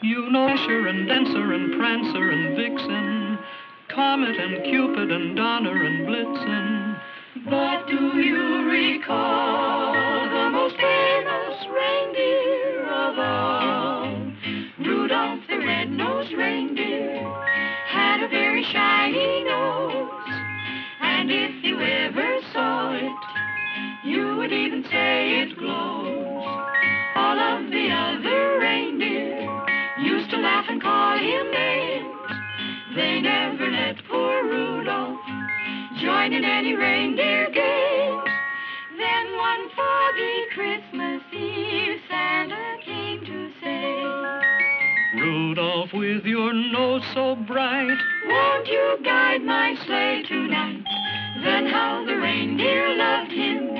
You know Dasher and Dancer and Prancer and Vixen, Comet and Cupid and Donner and Blitzen. But do you recall the most famous reindeer of all? Rudolph the red-nosed reindeer had a very shiny nose, and if you ever saw it, you would even say it glows. All of the other reindeer used to laugh and call him names. They never let poor Rudolph join in any reindeer games. Then one foggy Christmas Eve, Santa came to say, Rudolph, with your nose so bright, won't you guide my sleigh tonight? Then how the reindeer loved him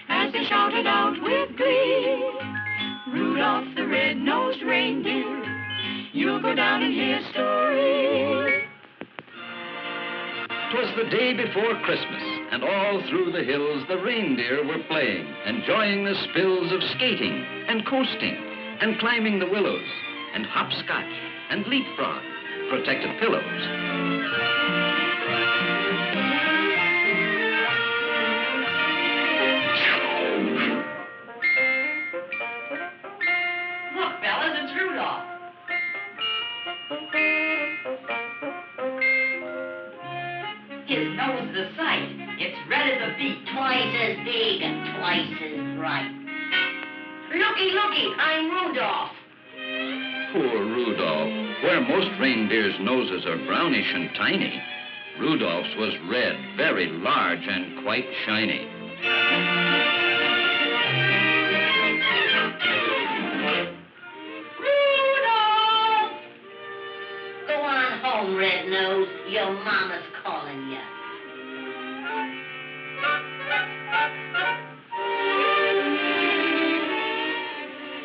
as they shouted out with glee, Rudolph the red-nosed reindeer, you'll go down in history. 'Twas the day before Christmas, and all through the hills the reindeer were playing, enjoying the spills of skating and coasting and climbing the willows and hopscotch and leapfrog, protected pillows. Look, fellas, it's Rudolph. His nose is a sight. It's red as a beet. Twice as big and twice as bright. Looky, looky, I'm Rudolph. Poor Rudolph. Where most reindeers' noses are brownish and tiny, Rudolph's was red, very large, and quite shiny. Rudolph! Go on home, Red Nose. Your mama's calling you.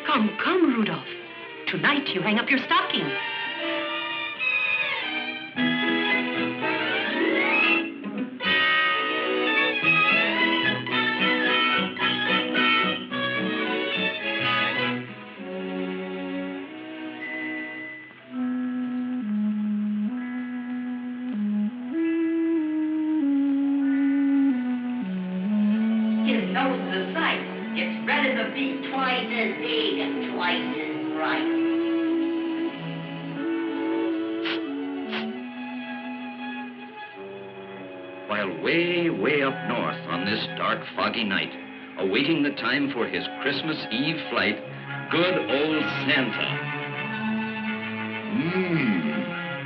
Come, come, Rudolph. Tonight you hang up your stocking. His nose is a sight. It's red as a beet. Twice as big and twice as bright. While way, way up north on this dark, foggy night, awaiting the time for his Christmas Eve flight, good old Santa.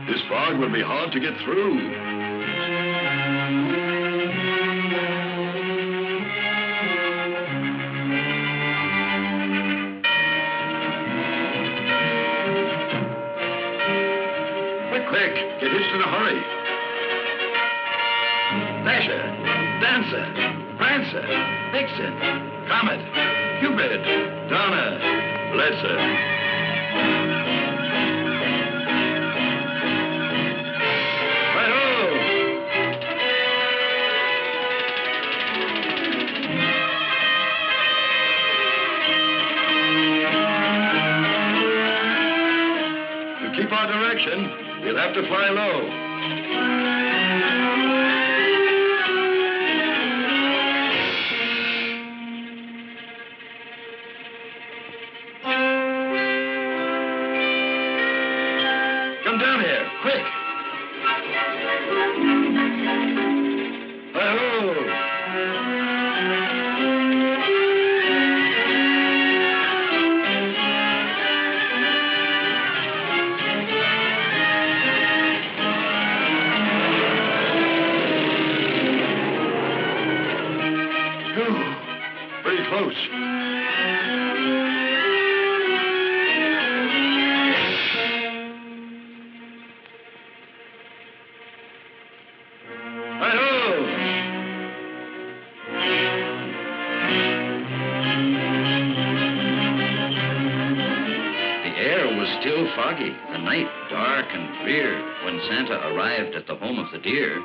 This fog will be hard to get through. Quick, get hitched in a hurry. Dasher, Dancer, Prancer, Vixen, Comet, Cupid, Donner, Blitzen. To keep our direction, we'll have to fly low. Come down here, quick. Hi-ho! Pretty close. Hi-ho! The air was still foggy, the night dark and drear when Santa arrived at the home of the deer.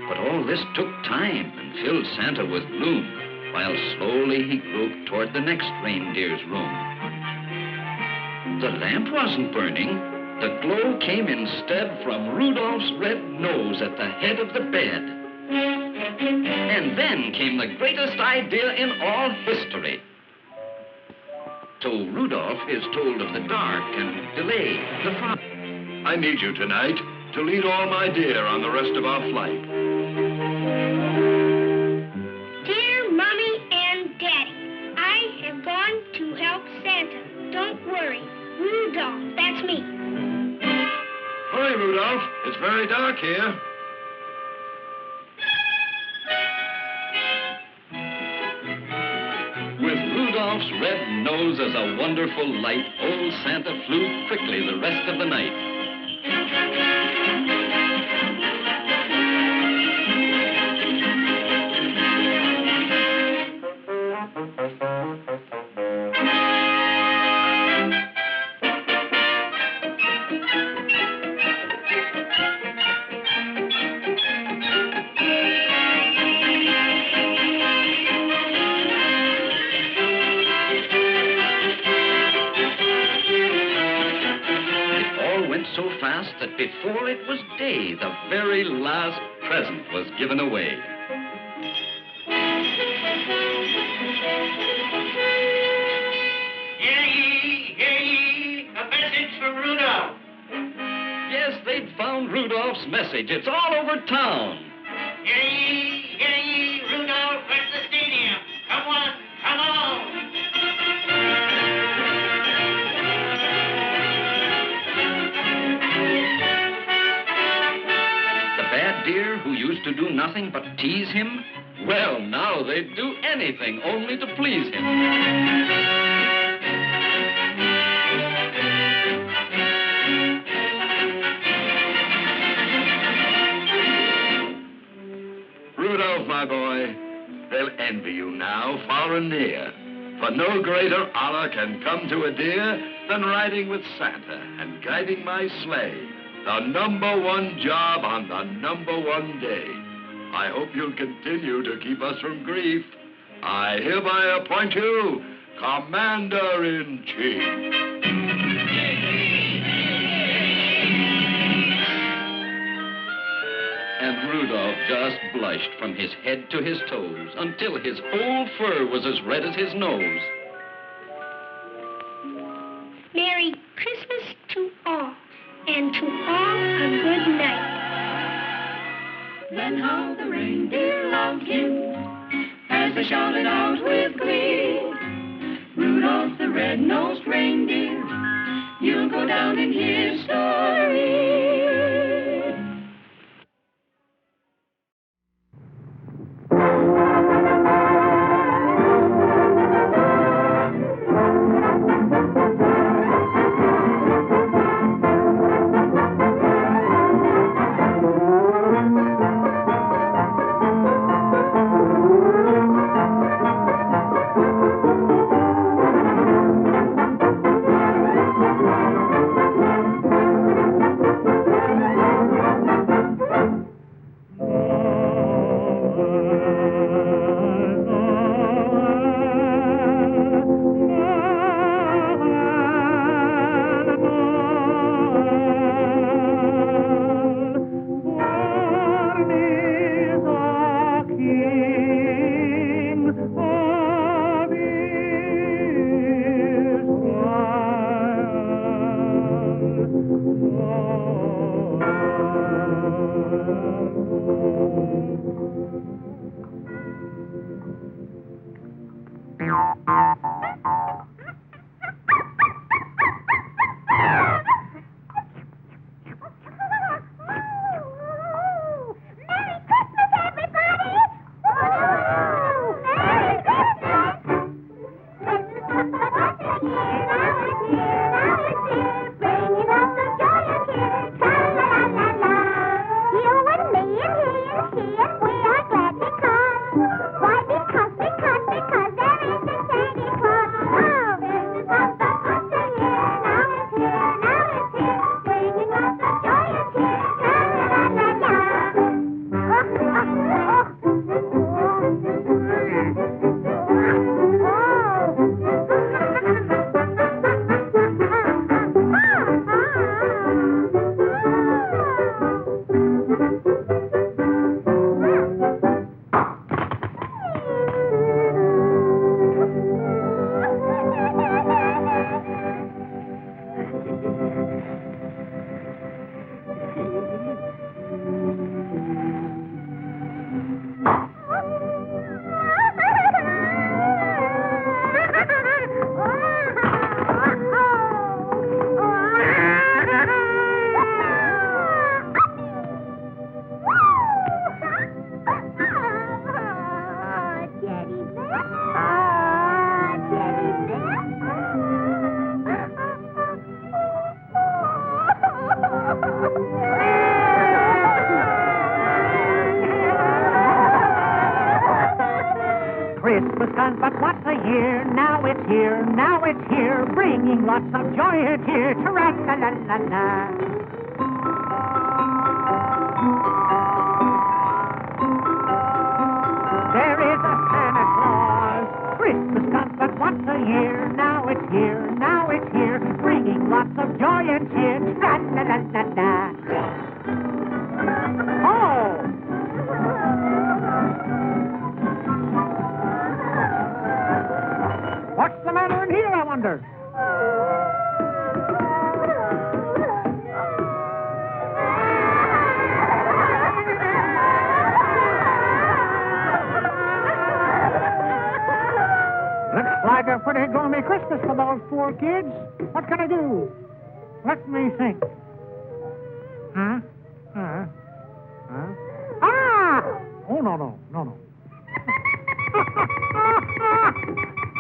But all this took time and filled Santa with gloom. while slowly he groped toward the next reindeer's room. The lamp wasn't burning. The glow came instead from Rudolph's red nose at the head of the bed. And then came the greatest idea in all history. So Rudolph is told of the dark and delay, the fog. I need you tonight to lead all my deer on the rest of our flight. Dear Mommy and Daddy, I have gone to help Santa. Don't worry. Rudolph, that's me. Hurry, Rudolph. It's very dark here. With Rudolph's red nose as a wonderful light, old Santa flew quickly the rest of the night. So fast that before it was day, the very last present was given away. Hear ye, a message from Rudolph. Yes, they'd found Rudolph's message. It's all over town. Hear ye, Rudolph at the stadium. Come on, come on. Deer who used to do nothing but tease him, well, now they'd do anything only to please him. Rudolph, my boy, they'll envy you now, far and near. For no greater honor can come to a deer than riding with Santa and guiding my sleigh. The #1 job on the #1 day. I hope you'll continue to keep us from grief. I hereby appoint you Commander-in-Chief. And Rudolph just blushed from his head to his toes until his whole fur was as red as his nose. Merry Christmas to all. And to all a good night. Then how the reindeer loved him as they shouted out with glee. Rudolph the red-nosed reindeer, you'll go down in history. Christmas comes but once a year. Now it's here, now it's here, bringing lots of joy and cheer. Tra-la-la-la-la. There is a Santa Claus. Christmas comes but once a year. Now it's here, now it's here, bringing lots of joy and cheer. Tra-la-la-la-la. Oh! What's the matter in here, I wonder? Looks like a pretty gloomy Christmas for those poor kids. What can I do? Let me think. Huh? Ah! Oh, no.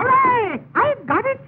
Hooray! I've got it!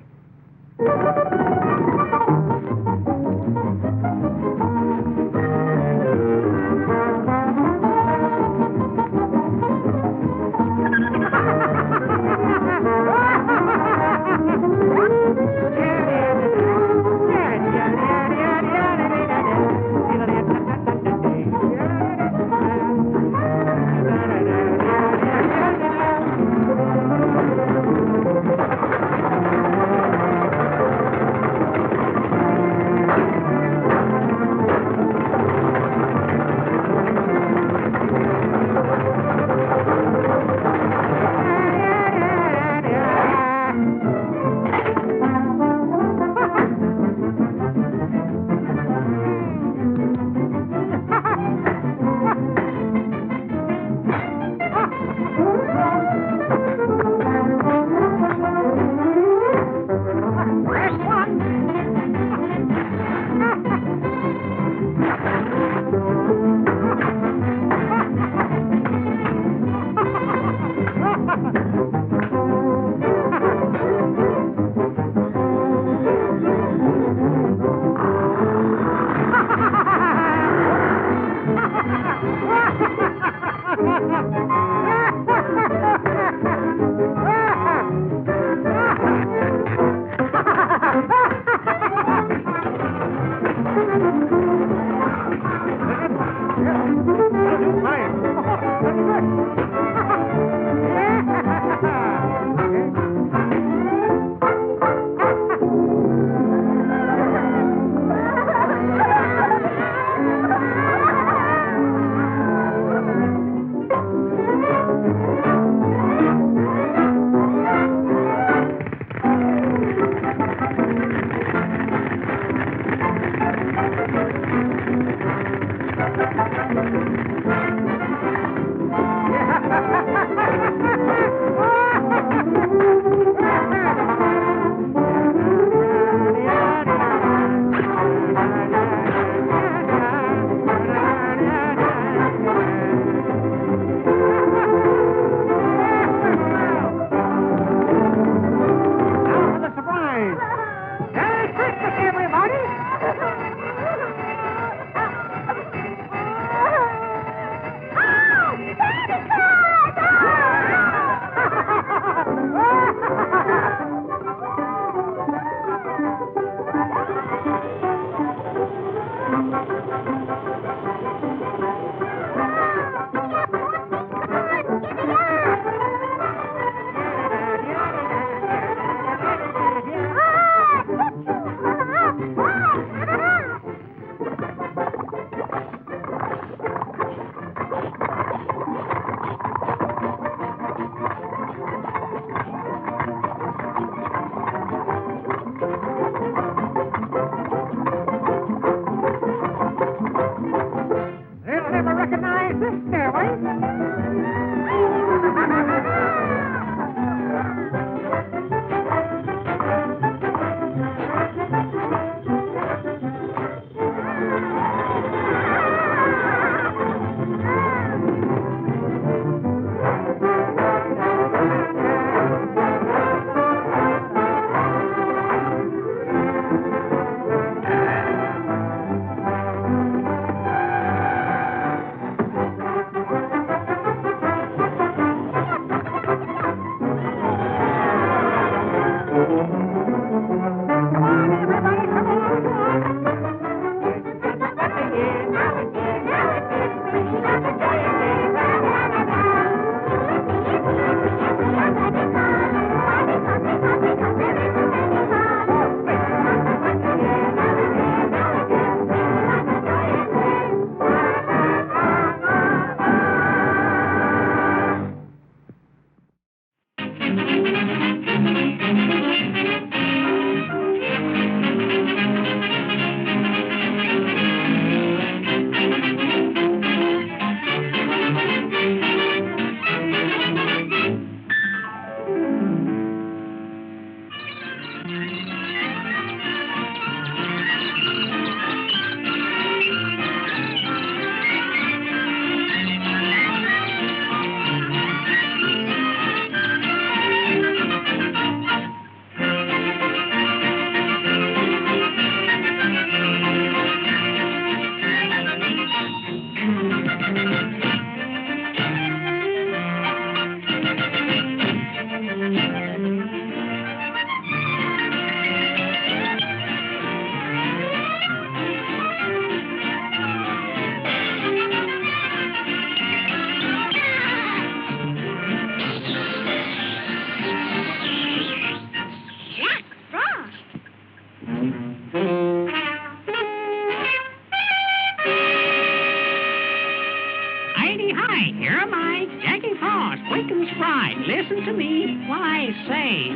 Hi, here am I, Jackie Claus, quick and spry. Listen to me while I say,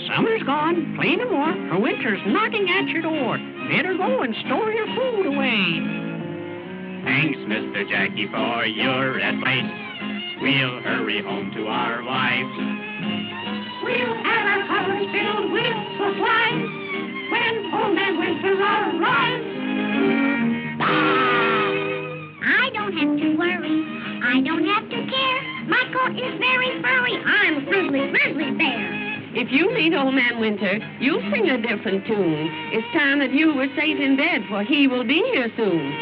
summer's gone, play no more, for winter's knocking at your door. Better go and store your food away. Thanks, Mr. Jackie, for your advice. We'll hurry home to our wives. We'll have our cupboards filled with supplies when Old Man Winter arrives. I don't have to worry. I don't have to care. My coat is very furry. I'm a grizzly bear. If you meet Old Man Winter, you'll sing a different tune. It's time that you were safe in bed, for he will be here soon.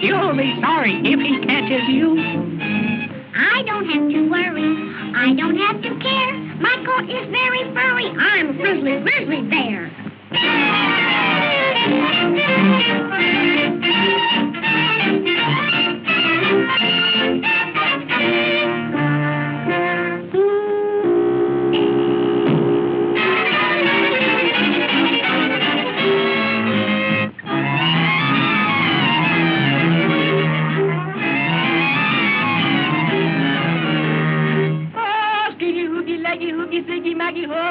You'll be sorry if he catches you. I don't have to worry. I don't have to care. My coat is very furry. I'm a grizzly bear.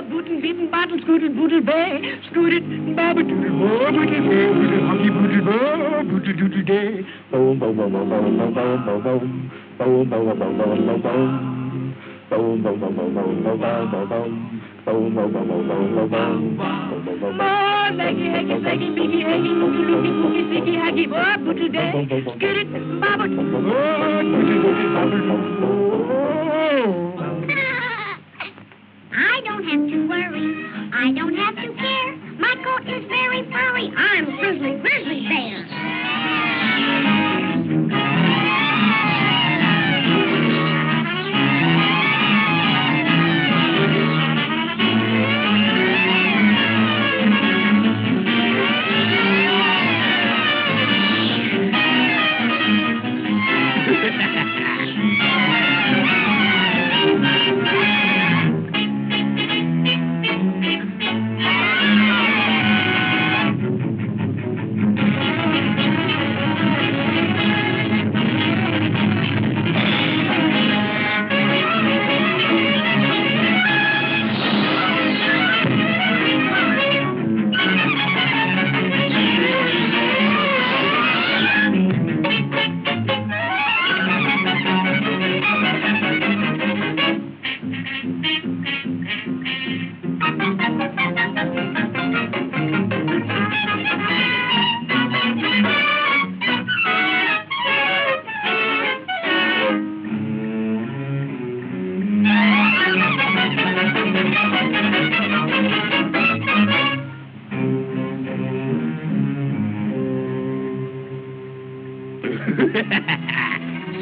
Bootin' bitten bottle, scootin' bootle bay, scooted babba doodle bo, bootle bay, bootle hockey bootle bo, bootle doodle day. Boom, boom, boom, boom, boom, boom, boom, boom, boom, boom, boom, boom, boom, boom, boom. Boom, boom, boom, boom, boom, boom, boom, boom. Boom, boom, boom, boom, boom, boom, boom. More leggy, haggy, saggy, biggy, haggy, looky, looky, looky, siggy, haggy, bo, bootle day, scooted babba doodle bo, bootle bootle babba. I don't have to worry. I don't have to care. My coat is very furry. I'm a grizzly bear.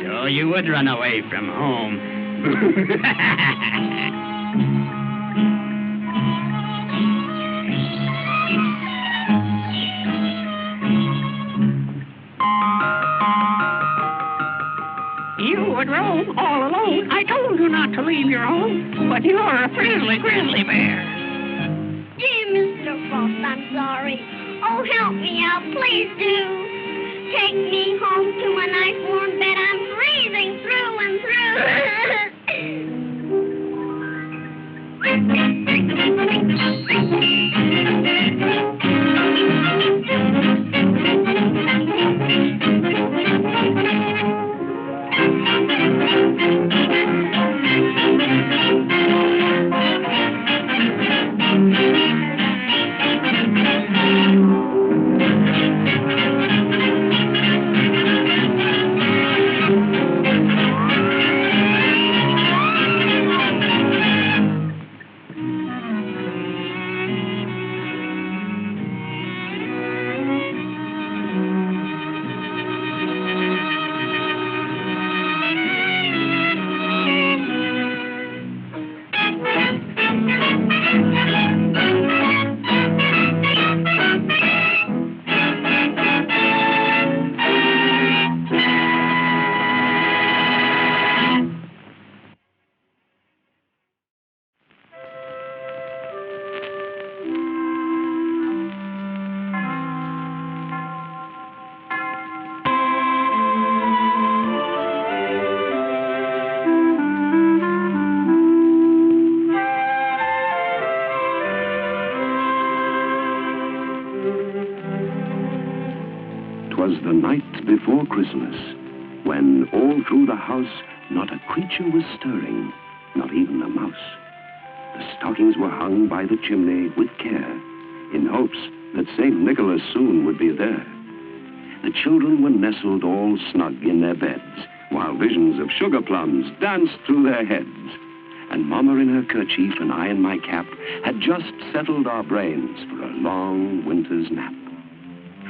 So you would run away from home. You would roam all alone. I told you not to leave your home, but you're a friendly grizzly bear. Dear Mr. Frost, I'm sorry. Oh, help me out, please do. Take me home to my nice warm bed. I'm freezing through and Was the night before Christmas, when all through the house not a creature was stirring, not even a mouse. The stockings were hung by the chimney with care, in hopes that St. Nicholas soon would be there. The children were nestled all snug in their beds, while visions of sugar plums danced through their heads. And Mama in her kerchief and I in my cap had just settled our brains for a long winter's nap.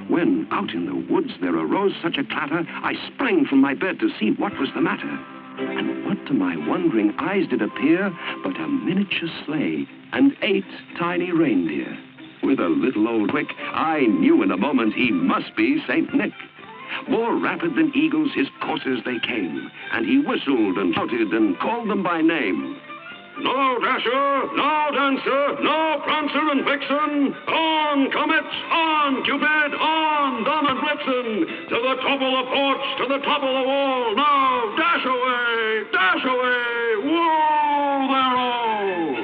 When, out in the woods, there arose such a clatter, I sprang from my bed to see what was the matter. And what to my wondering eyes did appear but a miniature sleigh and 8 tiny reindeer. With a little old quick, I knew in a moment he must be St. Nick. More rapid than eagles, his coursers they came, and he whistled and shouted and called them by name. No Dasher, no Dancer, no Prancer and Vixen, on Comet, on Cupid, on Dom and Blitzen, to the top of the porch, to the top of the wall, now dash away, whoa, they're all.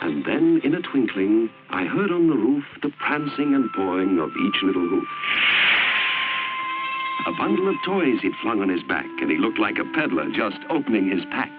And then, in a twinkling, I heard on the roof the prancing and pawing of each little hoof. A bundle of toys he'd flung on his back, and he looked like a peddler just opening his pack.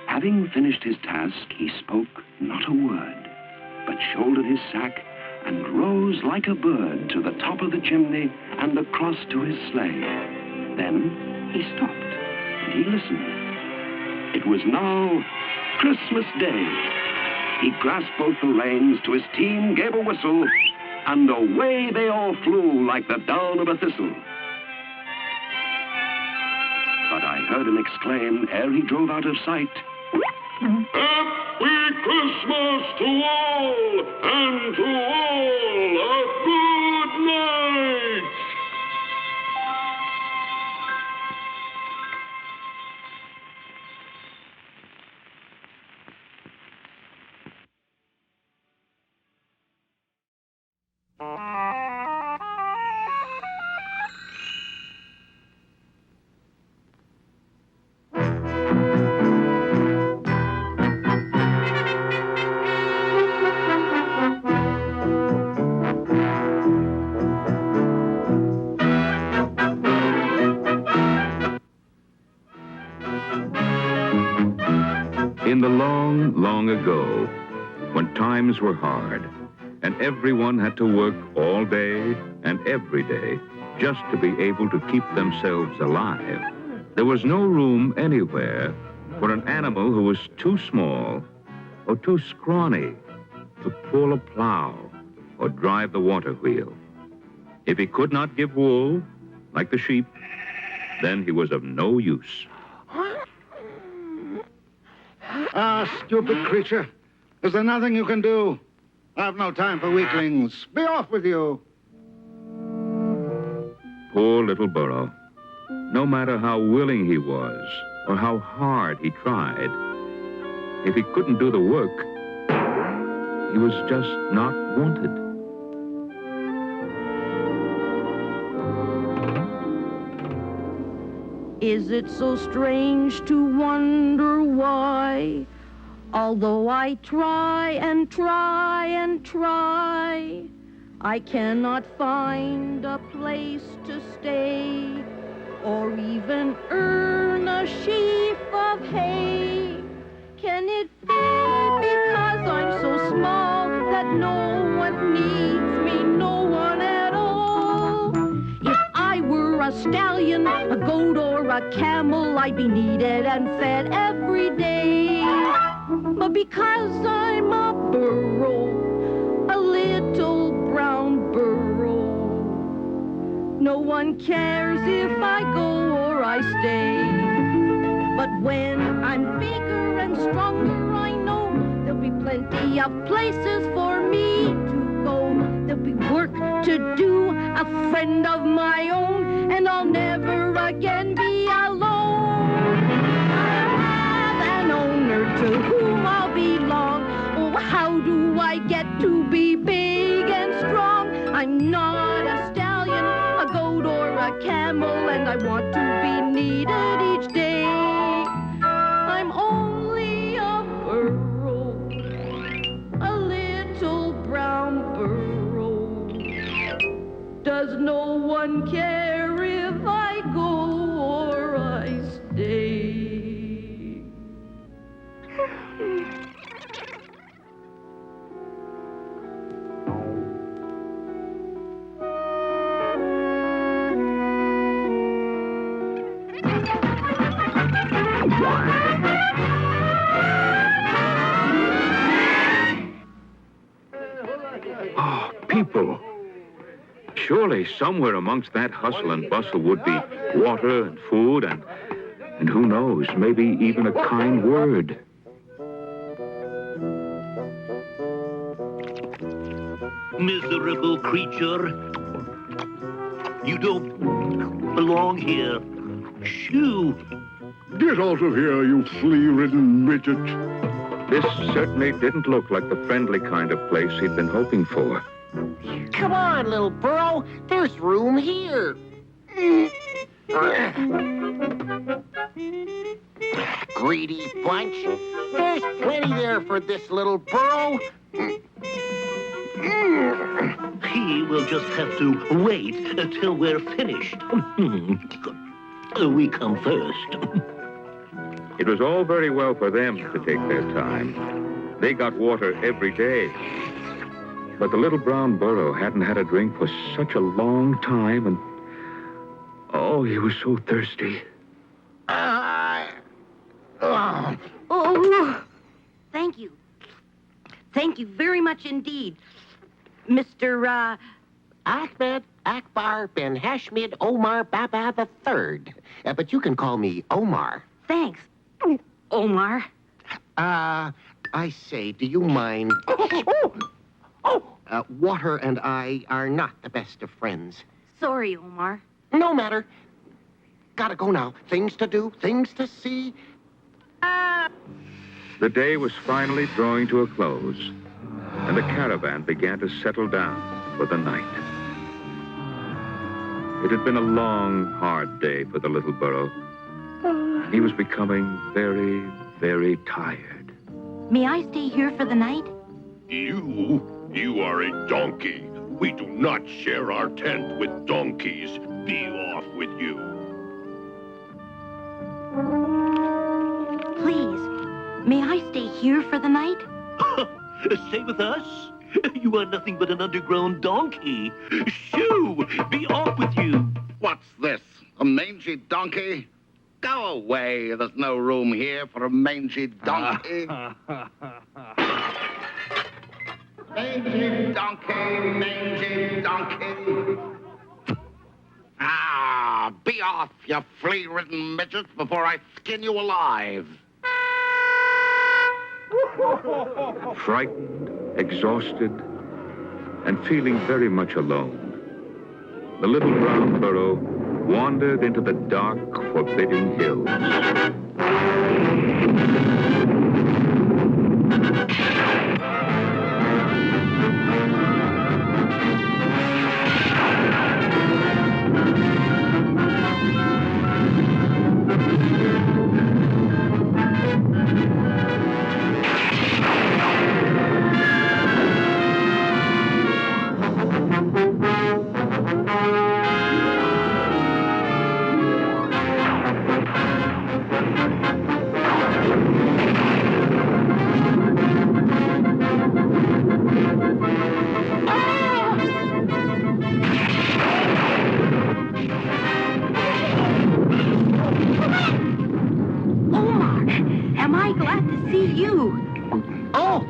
Having finished his task, he spoke not a word, but shouldered his sack and rose like a bird to the top of the chimney and across to his sleigh. Then he stopped and he listened. It was now Christmas Day. He grasped both the reins to his team, gave a whistle, and away they all flew like the down of a thistle. But I heard him exclaim ere he drove out of sight, Happy Christmas to all, and to all a good night! In the long, long ago, when times were hard, and everyone had to work all day and every day just to be able to keep themselves alive, there was no room anywhere for an animal who was too small or too scrawny to pull a plow or drive the water wheel. If he could not give wool, like the sheep, then he was of no use. Ah, stupid creature. Is there nothing you can do? I've no time for weaklings. Be off with you. Poor little burro. No matter how willing he was or how hard he tried, if he couldn't do the work, he was just not wanted. Is it so strange to wonder why, although I try and try and try, I cannot find a place to stay or even earn a sheaf of hay? Can it be because I'm so small that no one needs me, no one at all? If I were a stallion, a goat, or a camel, I'd be needed and fed every day. But because I'm a burro, a little brown burro, no one cares if I go or I stay. But when I'm bigger and stronger, I know there'll be plenty of places for me to go. There'll be work to do, a friend of my own, and I'll never again be alone. I'll have an owner to whom I'll belong. Oh, how do I get to be big and strong? I'm not a stallion, a goat, or a camel, and I want to be needed each day. I'm only a burro, a little brown burro. Does no one care if I go or I stay? Oh, people. Surely somewhere amongst that hustle and bustle would be water and food and who knows, maybe even a kind word. Miserable creature. You don't belong here. Shoo! Get out of here, you flea-ridden midget. This certainly didn't look like the friendly kind of place he'd been hoping for. Come on, little burro. There's room here. Greedy bunch. There's plenty there for this little burro. He will just have to wait until we're finished. We come first. It was all very well for them to take their time. They got water every day. But the little brown burro hadn't had a drink for such a long time, and oh, he was so thirsty. Oh, thank you. Thank you very much indeed, Mr. Ahmed Akbar Ben Hashmid Omar Baba III. But you can call me Omar. Thanks, Omar. I say, do you mind... Water and I are not the best of friends. Sorry, Omar. No matter. Gotta go now. Things to do, things to see. The day was finally drawing to a close, and the caravan began to settle down for the night. It had been a long, hard day for the little burro. He was becoming very, very tired. May I stay here for the night? You are a donkey. We do not share our tent with donkeys. Be off with you. Please, may I stay here for the night? Stay with us? You are nothing but an underground donkey. Shoo! Be off with you. What's this? A mangy donkey? Go away. There's no room here for a mangy donkey. Mangy donkey, mangy donkey. Be off, you flea-ridden midgets, before I skin you alive. Frightened, exhausted, and feeling very much alone, the little brown burro wandered into the dark, forbidding hills. Am I glad to see you? Oh,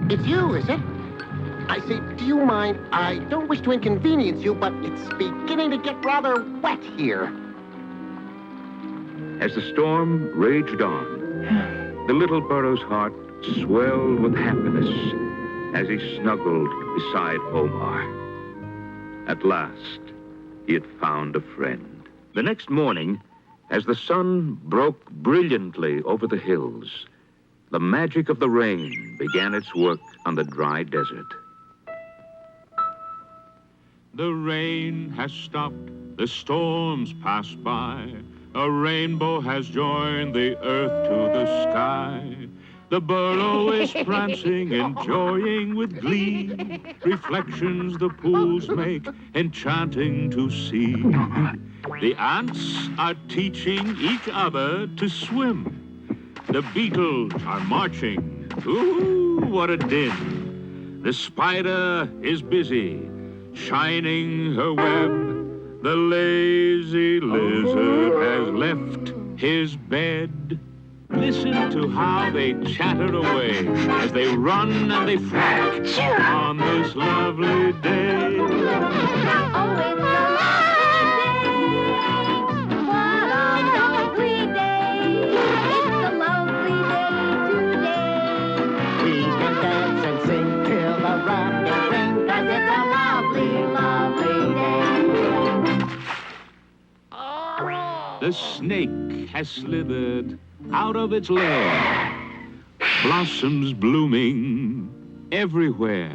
it's you, is it? I say, do you mind? I don't wish to inconvenience you, but it's beginning to get rather wet here. As the storm raged on, the little burro's heart swelled with happiness as he snuggled beside Omar. At last, he had found a friend. The next morning, as the sun broke brilliantly over the hills, the magic of the rain began its work on the dry desert. The rain has stopped, the storms passed by. A rainbow has joined the earth to the sky. The burrow is prancing, enjoying with glee. Reflections the pools make, enchanting to see. The ants are teaching each other to swim. The beetles are marching. Ooh, what a din. The spider is busy, shining her web. The lazy lizard has left his bed. Listen to how they chatter away as they run and they frolic on this lovely day. Oh, it's a lovely day. What a lovely day. It's a lovely day today. We can dance and sing till the rafters ring, 'cause it's a lovely, lovely day. The snake has slithered out of its lair. Blossoms blooming everywhere.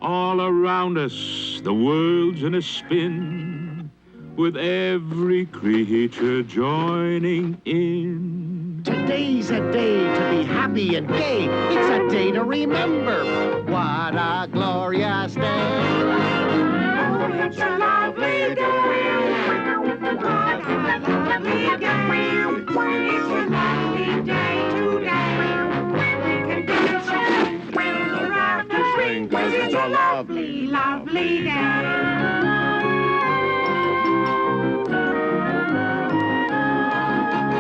All around us, the world's in a spin, with every creature joining in. Today's a day to be happy and gay. It's a day to remember. What a glorious day. Oh, it's a lovely day. What a lovely day. It's a lovely day today. We can dance and when the rafters ring, 'cause it's a lovely, lovely day.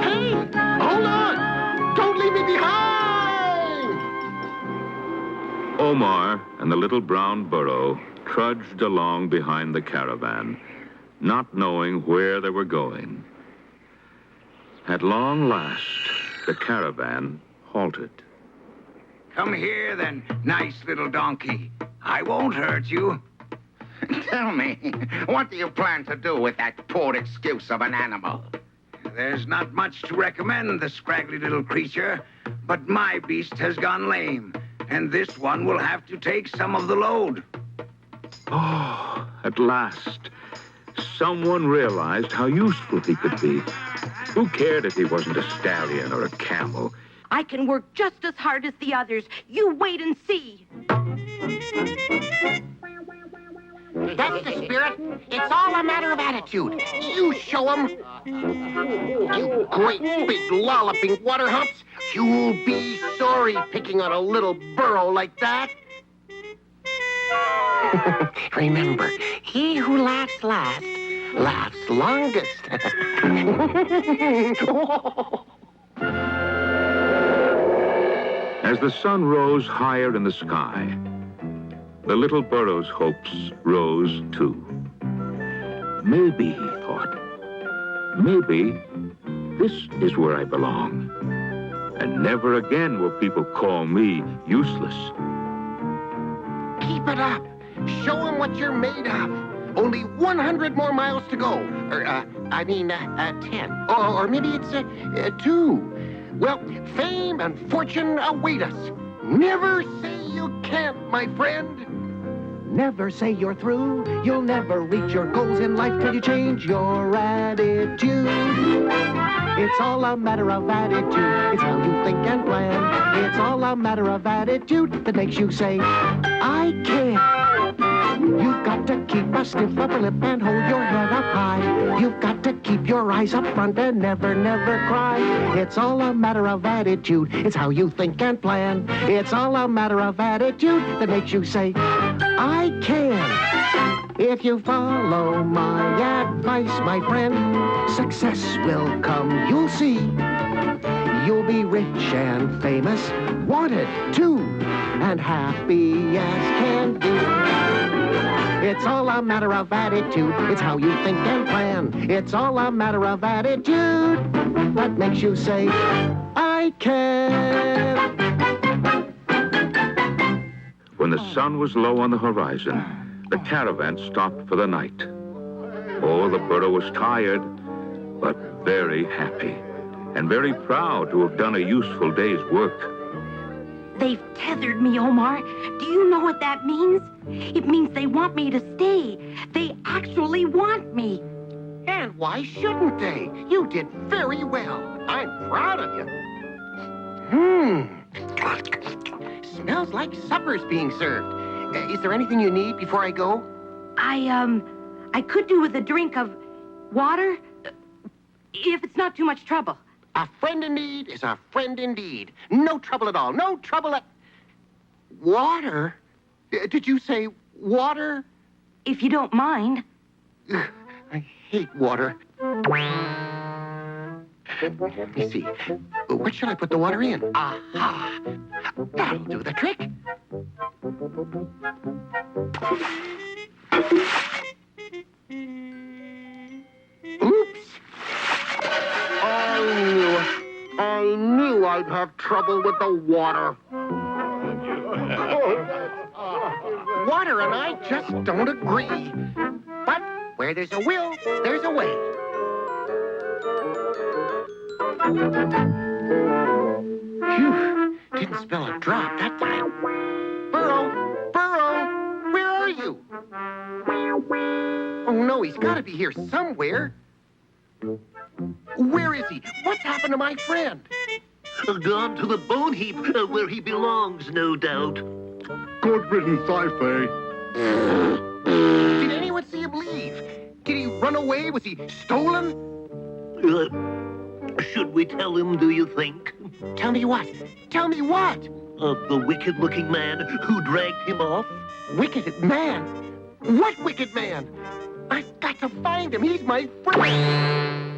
Hey, hold on! Don't leave me behind! Omar and the little brown burro trudged along behind the caravan, not knowing where they were going. At long last, the caravan halted. Come here, then, nice little donkey. I won't hurt you. Tell me, what do you plan to do with that poor excuse of an animal? There's not much to recommend the scraggly little creature, but my beast has gone lame, and this one will have to take some of the load. Oh, at last, someone realized how useful he could be. Who cared if he wasn't a stallion or a camel? I can work just as hard as the others. You wait and see. That's the spirit. It's all a matter of attitude. You show 'em. You great big lolloping water humps. You'll be sorry picking on a little burro like that. Remember, he who laughs last, laughs longest. As the sun rose higher in the sky, the little burro's hopes rose too. Maybe, he thought, maybe this is where I belong. And never again will people call me useless. Keep it up. Show 'em what you're made of. Only 100 more miles to go. 10. Or maybe it's 2. Well, fame and fortune await us. Never say you can't, my friend. Never say you're through. You'll never reach your goals in life till you change your attitude. It's all a matter of attitude. It's how you think and plan. It's all a matter of attitude that makes you say, I can. You've got to keep a stiff upper lip and hold your head up high. You've got to keep your eyes up front and never, never cry. It's all a matter of attitude. It's how you think and plan. It's all a matter of attitude that makes you say, I can. If you follow my advice, my friend, success will come, you'll see. You'll be rich and famous, wanted too, and happy as can be. It's all a matter of attitude. It's how you think and plan. It's all a matter of attitude that makes you say, I can. When the sun was low on the horizon, the caravan stopped for the night. Oh, the burro was tired, but very happy, and very proud to have done a useful day's work. They've tethered me, Omar. Do you know what that means? It means they want me to stay. They actually want me. And why shouldn't they? You did very well. I'm proud of you. Smells like supper's being served. Is there anything you need before I go? I could do with a drink of water, if it's not too much trouble. A friend in need is a friend indeed. No trouble at all. No trouble at... Water? Did you say water? If you don't mind. I hate water. Let me see. What should I put the water in? Aha! That'll do the trick. Oops. I knew I'd have trouble with the water. Water and I just don't agree. But where there's a will, there's a way. Phew, didn't spill a drop that time. Burro, where are you? Oh no, he's got to be here somewhere. Where is he? What's happened to my friend? Gone to the bone heap, where he belongs, no doubt. Good-ridden Sci-Fi. Did anyone see him leave? Did he run away? Was he stolen? Should we tell him, do you think? Tell me what? Tell me what? The wicked-looking man who dragged him off? Wicked man? What wicked man? I've got to find him. He's my friend.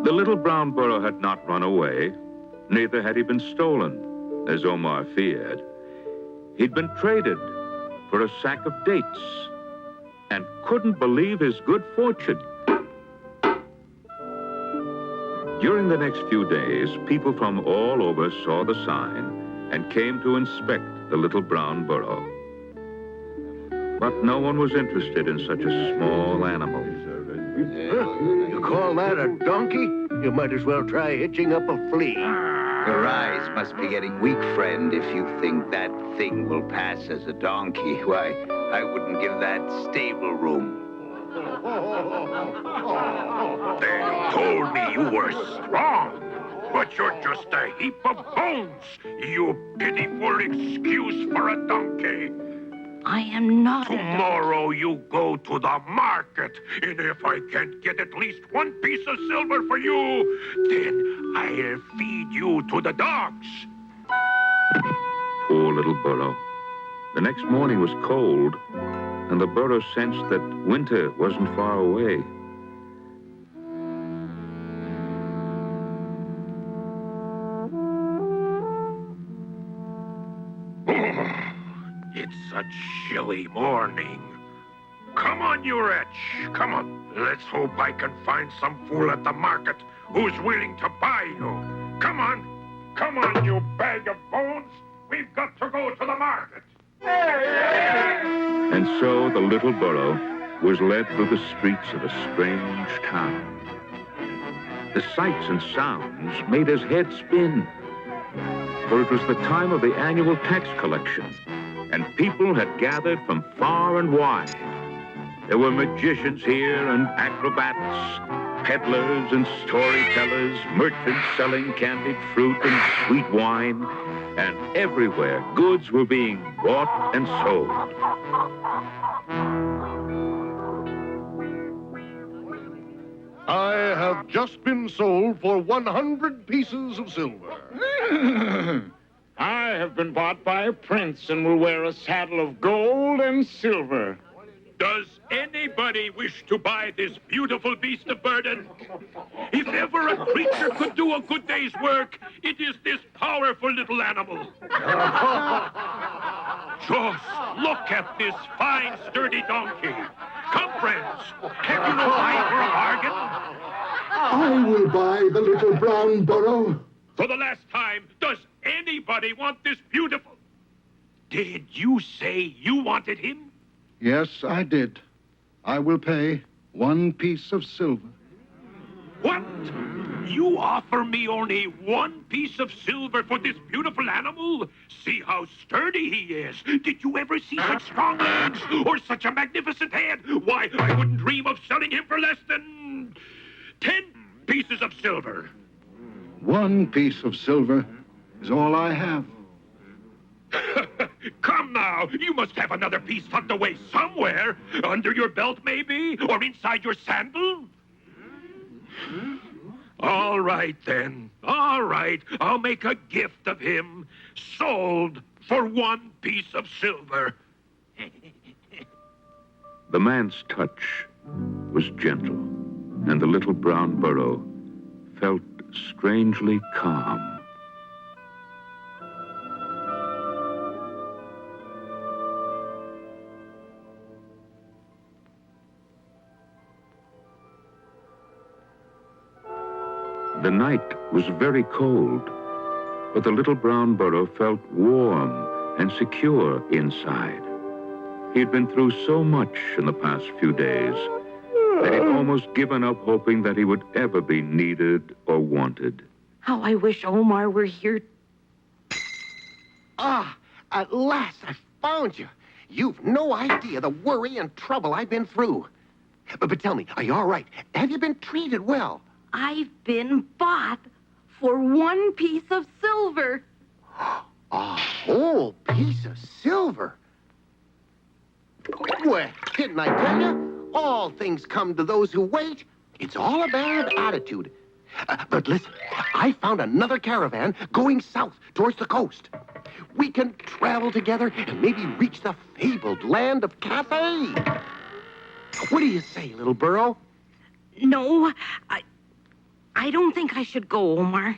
The little brown burro had not run away, neither had he been stolen, as Omar feared. He'd been traded for a sack of dates and couldn't believe his good fortune. During the next few days, people from all over saw the sign and came to inspect the little brown burro. But no one was interested in such a small animal. You call that a donkey? You might as well try hitching up a flea. Your eyes must be getting weak, friend, if you think that thing will pass as a donkey. Why, I wouldn't give that stable room. They told me you were strong, but you're just a heap of bones, you pitiful excuse for a donkey. I am not Tomorrow you go to the market, and if I can't get at least one piece of silver for you, then I'll feed you to the dogs. Poor little burro. The next morning was cold, and the burro sensed that winter wasn't far away. It's a chilly morning. Come on, you wretch. Come on. Let's hope I can find some fool at the market who's willing to buy you. Come on. Come on, you bag of bones. We've got to go to the market. And so the little burro was led through the streets of a strange town. The sights and sounds made his head spin, for it was the time of the annual tax collection, and people had gathered from far and wide. There were magicians here and acrobats, peddlers and storytellers, merchants selling candied fruit and sweet wine, and everywhere goods were being bought and sold. I have just been sold for 100 pieces of silver. I have been bought by a prince and will wear a saddle of gold and silver. Does anybody wish to buy this beautiful beast of burden? If ever a creature could do a good day's work, it is this powerful little animal. Just look at this fine, sturdy donkey. Come, friends. Have you no eye for a bargain? I will buy the little brown burro. For the last time, does anybody want this beautiful... Did you say you wanted him? Yes, I did. I will pay 1 piece of silver. What? You offer me only 1 piece of silver for this beautiful animal? See how sturdy he is. Did you ever see such strong legs or such a magnificent head? Why, I wouldn't dream of selling him for less than 10 pieces of silver. 1 piece of silver is all I have. Come now, you must have another piece tucked away somewhere. Under your belt, maybe? Or inside your sandal? All right, then. All right, I'll make a gift of him. Sold for 1 piece of silver. The man's touch was gentle, and the little brown burro felt strangely calm. The night was very cold, but the little brown burro felt warm and secure inside. He had been through so much in the past few days that he'd almost given up hoping that he would ever be needed or wanted. How I wish Omar were here. Ah, at last I found you. You've no idea the worry and trouble I've been through. But tell me, are you all right? Have you been treated well? I've been bought for 1 piece of silver. A whole piece of silver? Well, didn't I tell you? All things come to those who wait. It's all a matter of attitude. But listen, I found another caravan going south towards the coast. We can travel together and maybe reach the fabled land of Cathay. What do you say, little burro? No, I don't think I should go, Omar.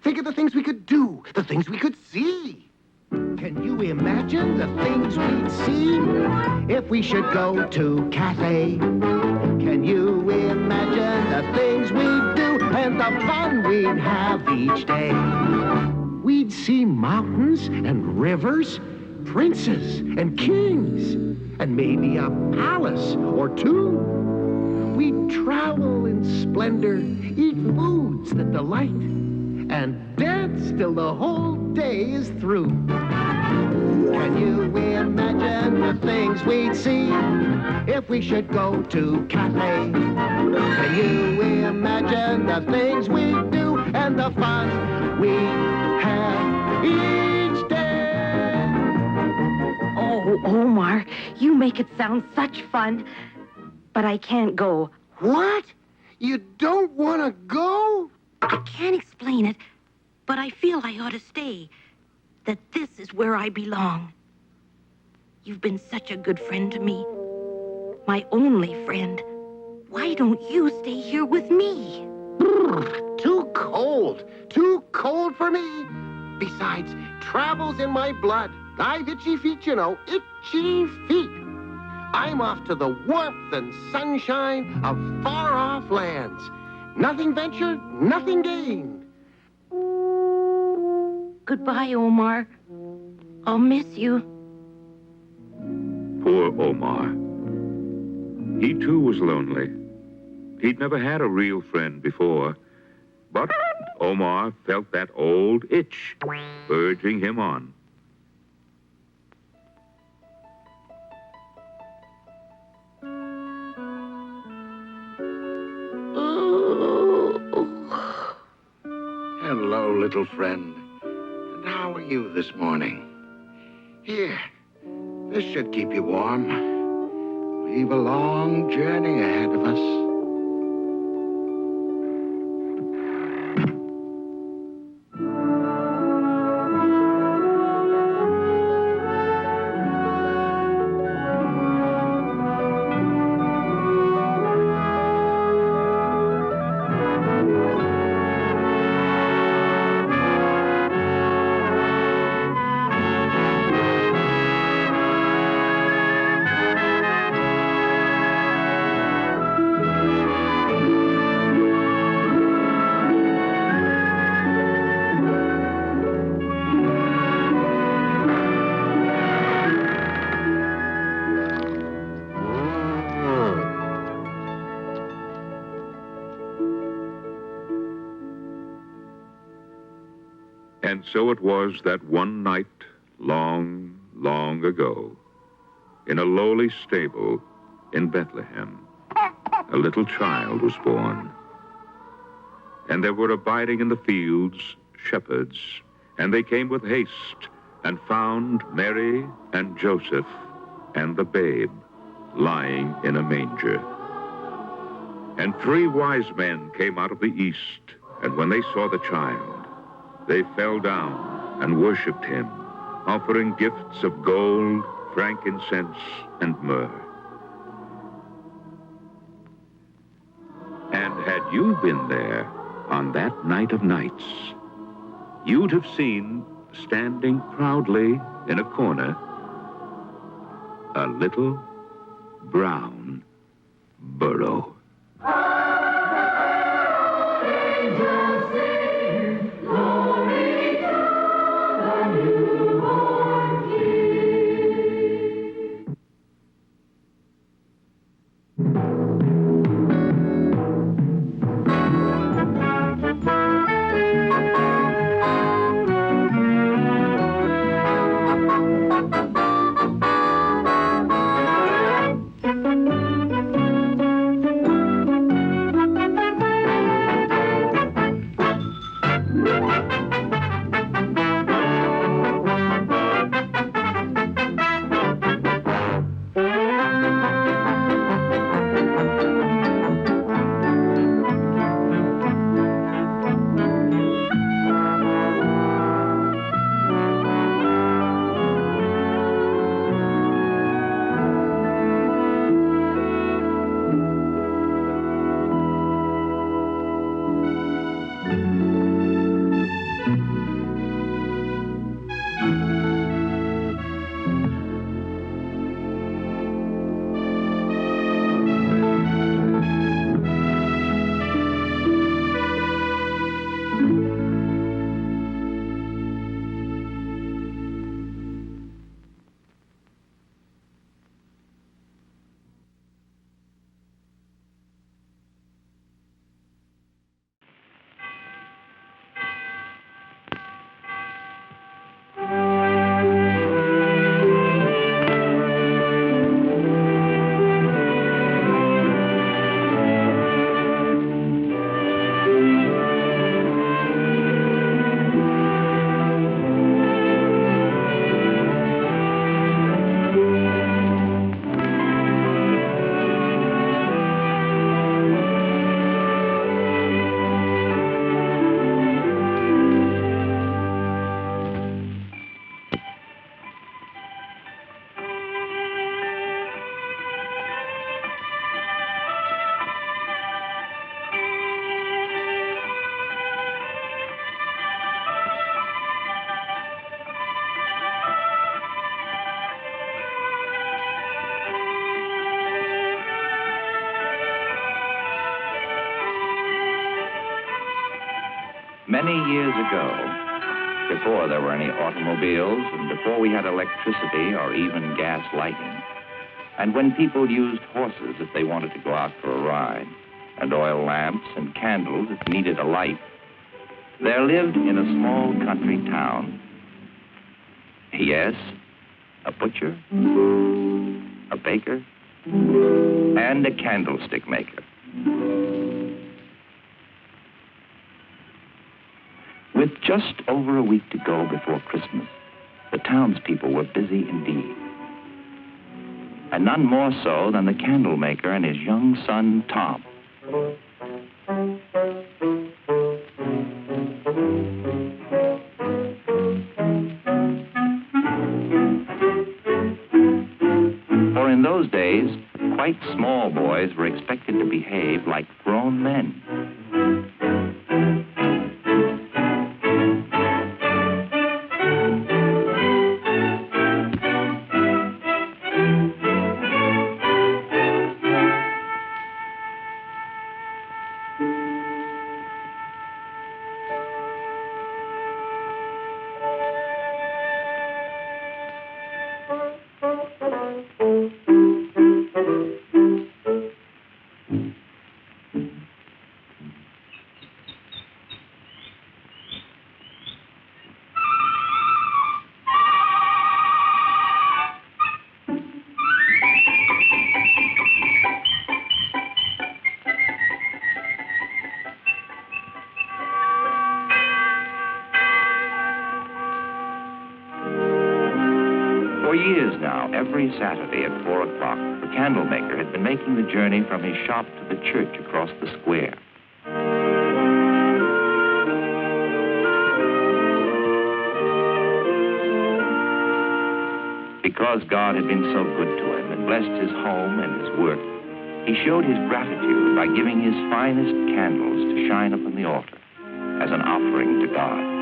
Think of the things we could do, the things we could see. Can you imagine the things we'd see if we should go to Cathay? Can you imagine the things we'd do and the fun we'd have each day? We'd see mountains and rivers, princes and kings, and maybe a palace or two. We'd travel in splendor, eat foods that delight, and dance till the whole day is through. Can you imagine the things we'd see if we should go to Cathay? Can you imagine the things we'd do and the fun we'd have each day? Oh, Omar, you make it sound such fun. But I can't go. What? You don't want to go? I can't explain it, but I feel I ought to stay. That this is where I belong. You've been such a good friend to me. My only friend. Why don't you stay here with me? Too cold. Too cold for me. Besides, travel's in my blood. I've itchy feet, you know. Itchy feet. I'm off to the warmth and sunshine of far-off lands. Nothing ventured, nothing gained. Goodbye, Omar. I'll miss you. Poor Omar. He too was lonely. He'd never had a real friend before. But Omar felt that old itch urging him on. Hello, little friend. And how are you this morning? Here, this should keep you warm. We've a long journey ahead of us. And so it was that one night, long, long ago, in a lowly stable in Bethlehem, a little child was born. And there were abiding in the fields shepherds, and they came with haste and found Mary and Joseph and the babe lying in a manger. And 3 wise men came out of the east, and when they saw the child, they fell down and worshipped him, offering gifts of gold, frankincense, and myrrh. And had you been there on that night of nights, you'd have seen, standing proudly in a corner, a little brown burro. Many years ago, before there were any automobiles and before we had electricity or even gas lighting. And when people used horses if they wanted to go out for a ride, and oil lamps and candles if needed a light, there lived in a small country town, yes, a butcher, a baker, and a candlestick maker. With just over a week to go before Christmas, the townspeople were busy indeed. And none more so than the candle maker and his young son, Tom. For in those days, quite small boys were expected to behave like grown men. Every Saturday at 4 o'clock, the candlemaker had been making the journey from his shop to the church across the square. Because God had been so good to him and blessed his home and his work, he showed his gratitude by giving his finest candles to shine upon the altar as an offering to God.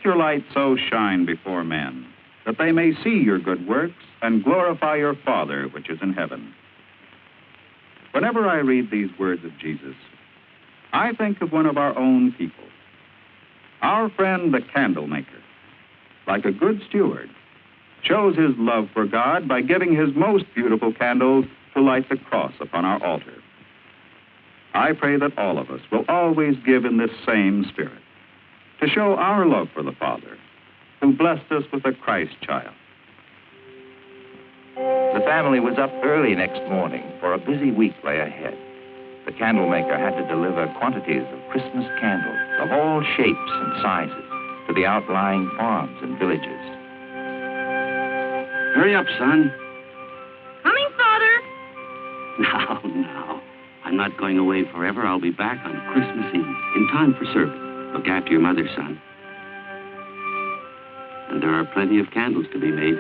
Your light so shine before men, that they may see your good works and glorify your Father which is in heaven. Whenever I read these words of Jesus, I think of one of our own people, our friend the candlemaker. Like a good steward, shows his love for God by giving his most beautiful candles to light the cross upon our altar. I pray that all of us will always give in this same spirit, to show our love for the Father, who blessed us with a Christ child. The family was up early next morning, for a busy week lay ahead. The candlemaker had to deliver quantities of Christmas candles of all shapes and sizes to the outlying farms and villages. Hurry up, son. Coming, Father. Now. I'm not going away forever. I'll be back on Christmas Eve, in time for service. Look after your mother, son. And there are plenty of candles to be made.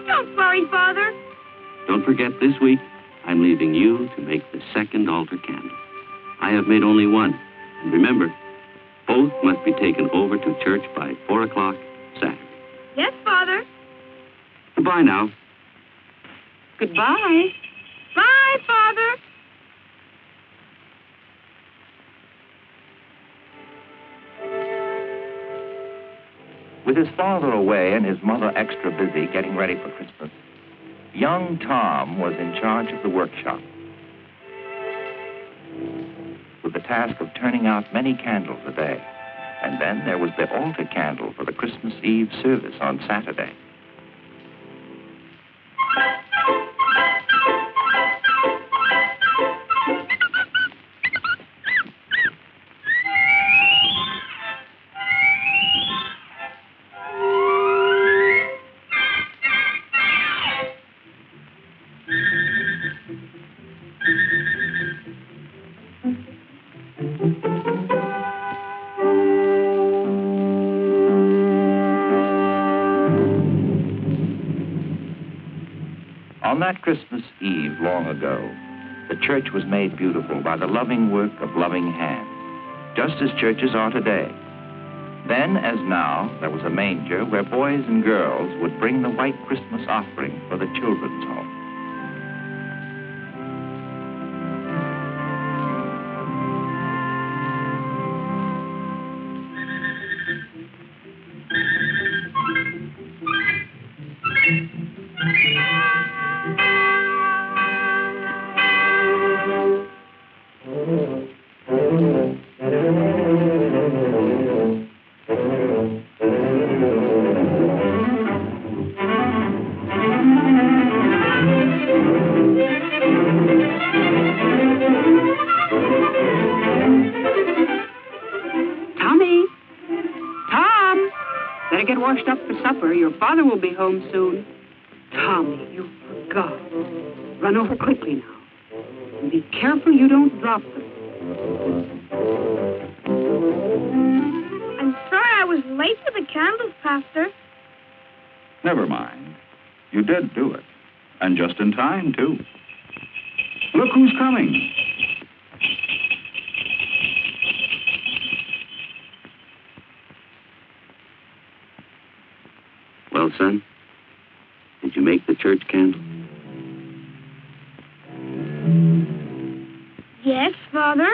Don't worry, Father. Don't forget, this week, I'm leaving you to make the second altar candle. I have made only one. And remember, both must be taken over to church by 4 o'clock Saturday. Yes, Father. Goodbye now. Goodbye. Bye. Bye, Father. With his father away and his mother extra busy getting ready for Christmas, young Tom was in charge of the workshop, with the task of turning out many candles a day. And then there was the altar candle for the Christmas Eve service on Saturday. On that Christmas Eve long ago, the church was made beautiful by the loving work of loving hands, just as churches are today. Then, as now, there was a manger where boys and girls would bring the white Christmas offering for the children's home. Your father will be home soon. Tommy, you forgot. Run over quickly now. And be careful you don't drop them. I'm sorry I was late for the candles, Pastor. Never mind. You did do it. And just in time, too. Look who's coming. Well, son, did you make the church candle? Yes, Father.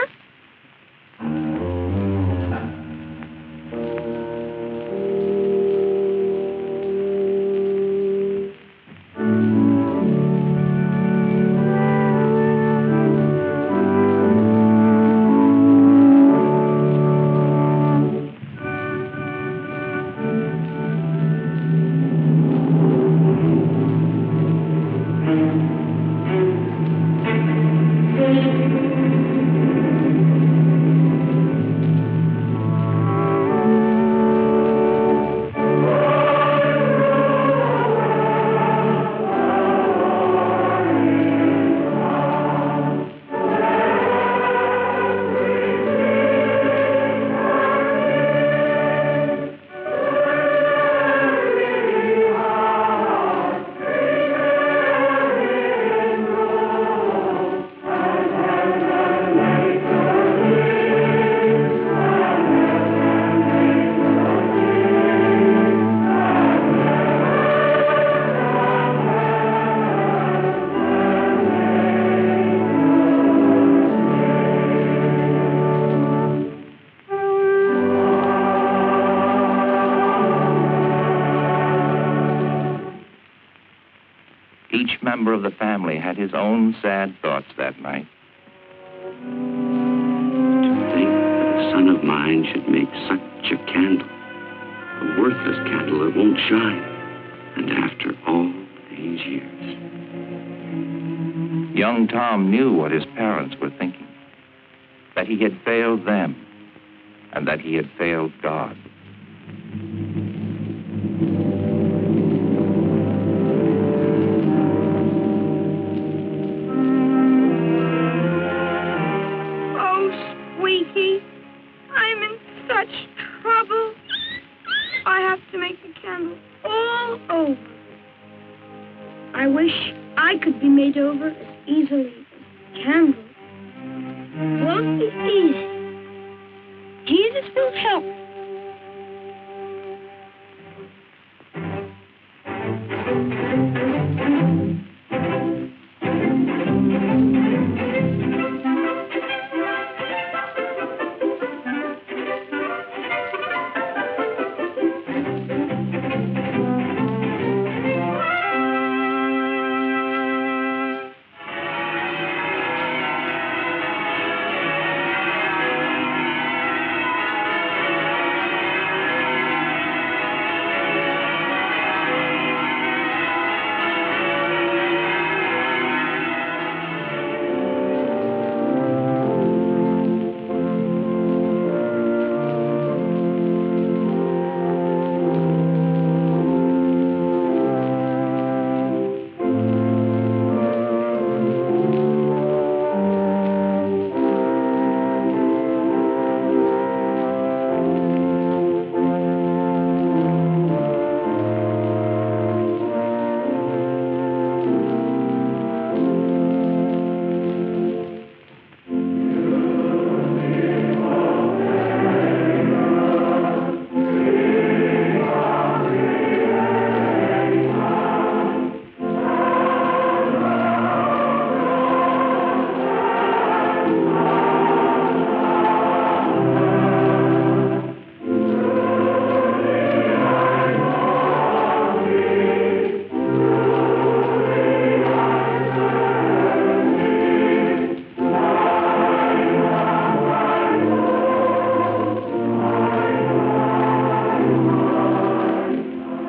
Each member of the family had his own sad thoughts that night. To think that a son of mine should make such a candle, a worthless candle that won't shine, and after all these years. Young Tom knew what his parents were thinking, that he had failed them, and that he had failed God. I'm in such trouble. I have to make the candle all over. I wish I could be made over as easily as candles. It won't be easy. Jesus will help.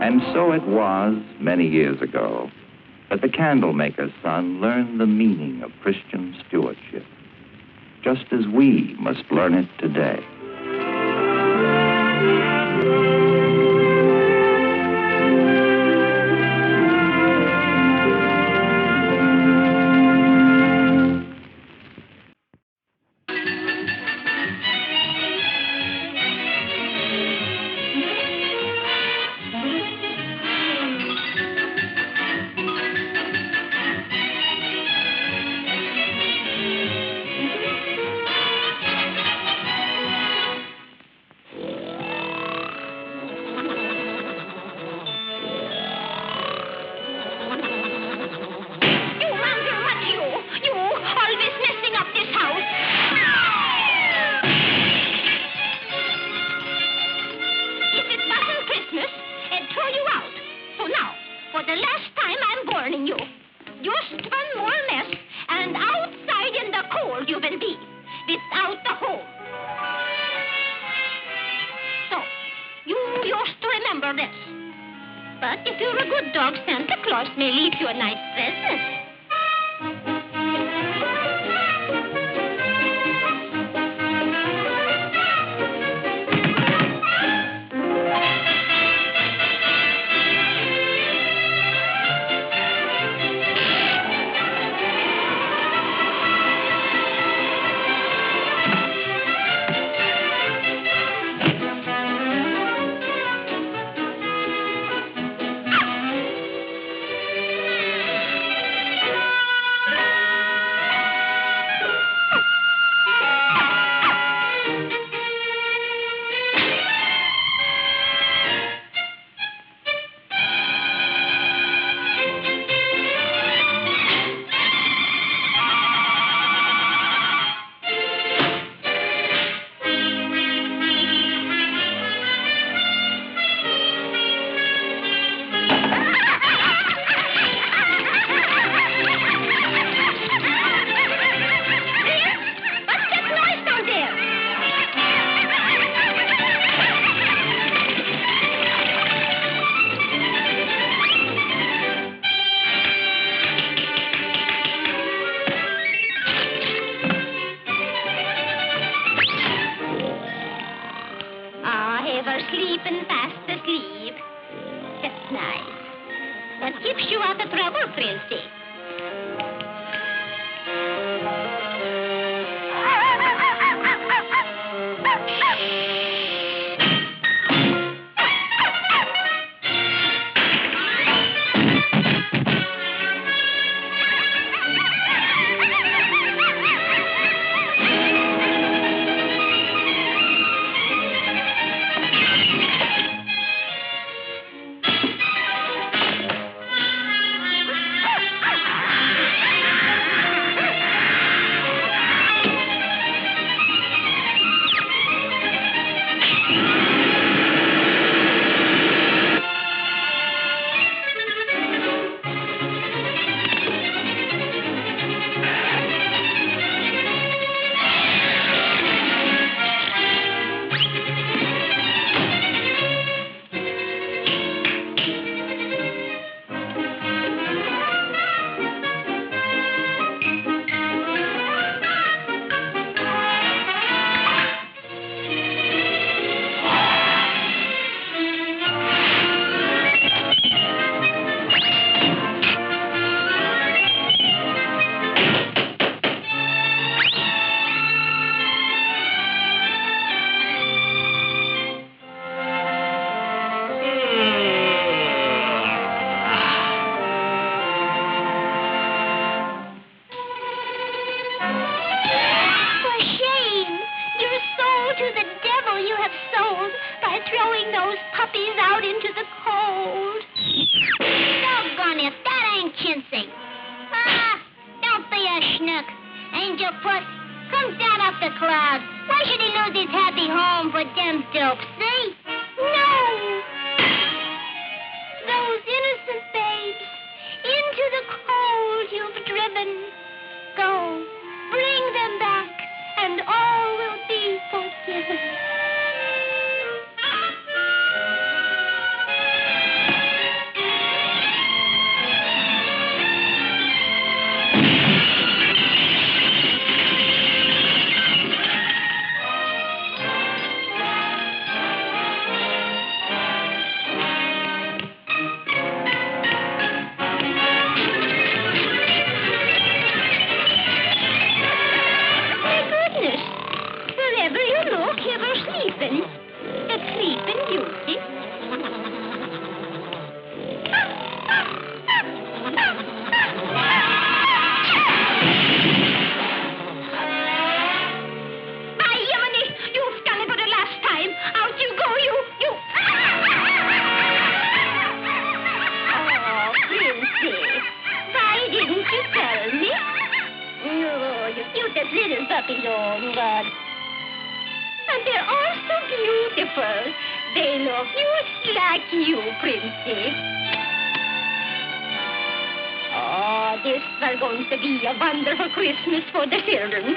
And so it was many years ago that the candlemaker's son learned the meaning of Christian stewardship, just as we must learn it today. But if you're a good dog, Santa Claus may leave you a nice present. Sleeping fast asleep. That's nice. That keeps you out of trouble, Princey. Throwing those puppies out into the cold. Doggone it, that ain't chintzy. Ah, don't be a schnook. Angel Puss, come down off the cloud. Why should he lose his happy home for them dopes, see? No! Those innocent babes, into the cold you've driven. Go, bring them back, and all will be forgiven. beautiful. They look just like you, Princess. Oh, this is going to be a wonderful Christmas for the children.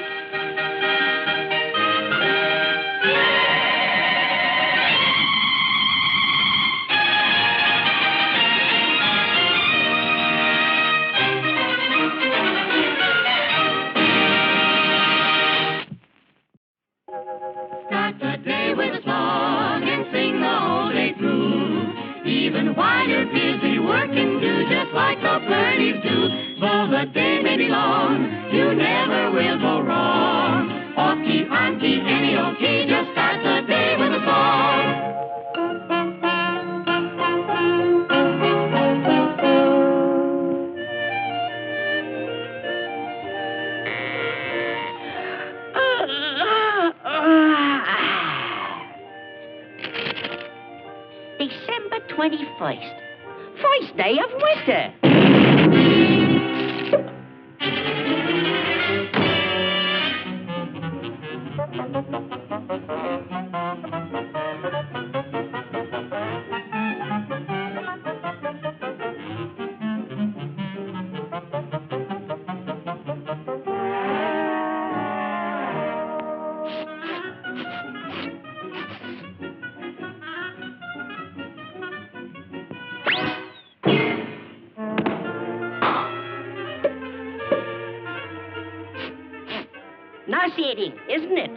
Start the day with a song and sing the whole day through. Even while you're busy working, do just like the birdies do. Though the day may be long, you never will go wrong. Off key, on key, any old key, just start the day with a song. December 21st, first day of winter. Nauseating, isn't it?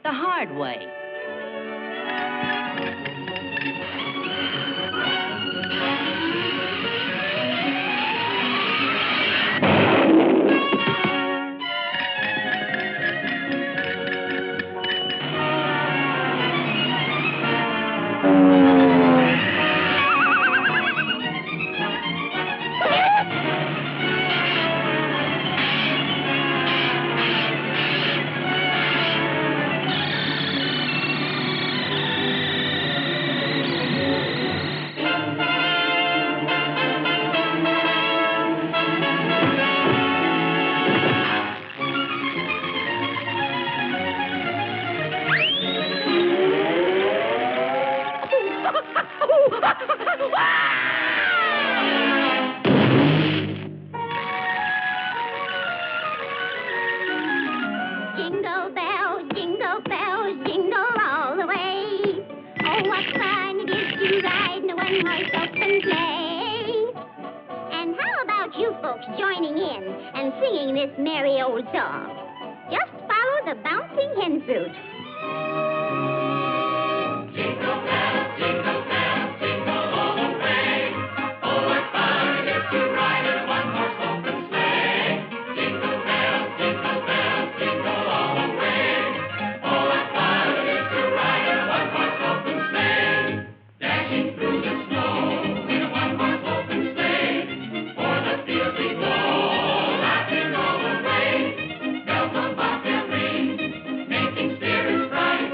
The hard way. Jingle bells, jingle all the way. Oh, what fun it is to ride in a one-horse open sleigh. And how about you folks joining in and singing this merry old song? Just follow the bouncing hen flute. Jingle bells, jingle all the way. Oh, what fun it is to ride in a one-horse open sleigh. Jingle bells, jingle all the way. Oh, what fun it is to ride in a one-horse open sleigh. Dashing through the snow in a one-horse open sleigh. O'er the fields we go, laughing all the way. Bells on bobtail ring, making spirits bright.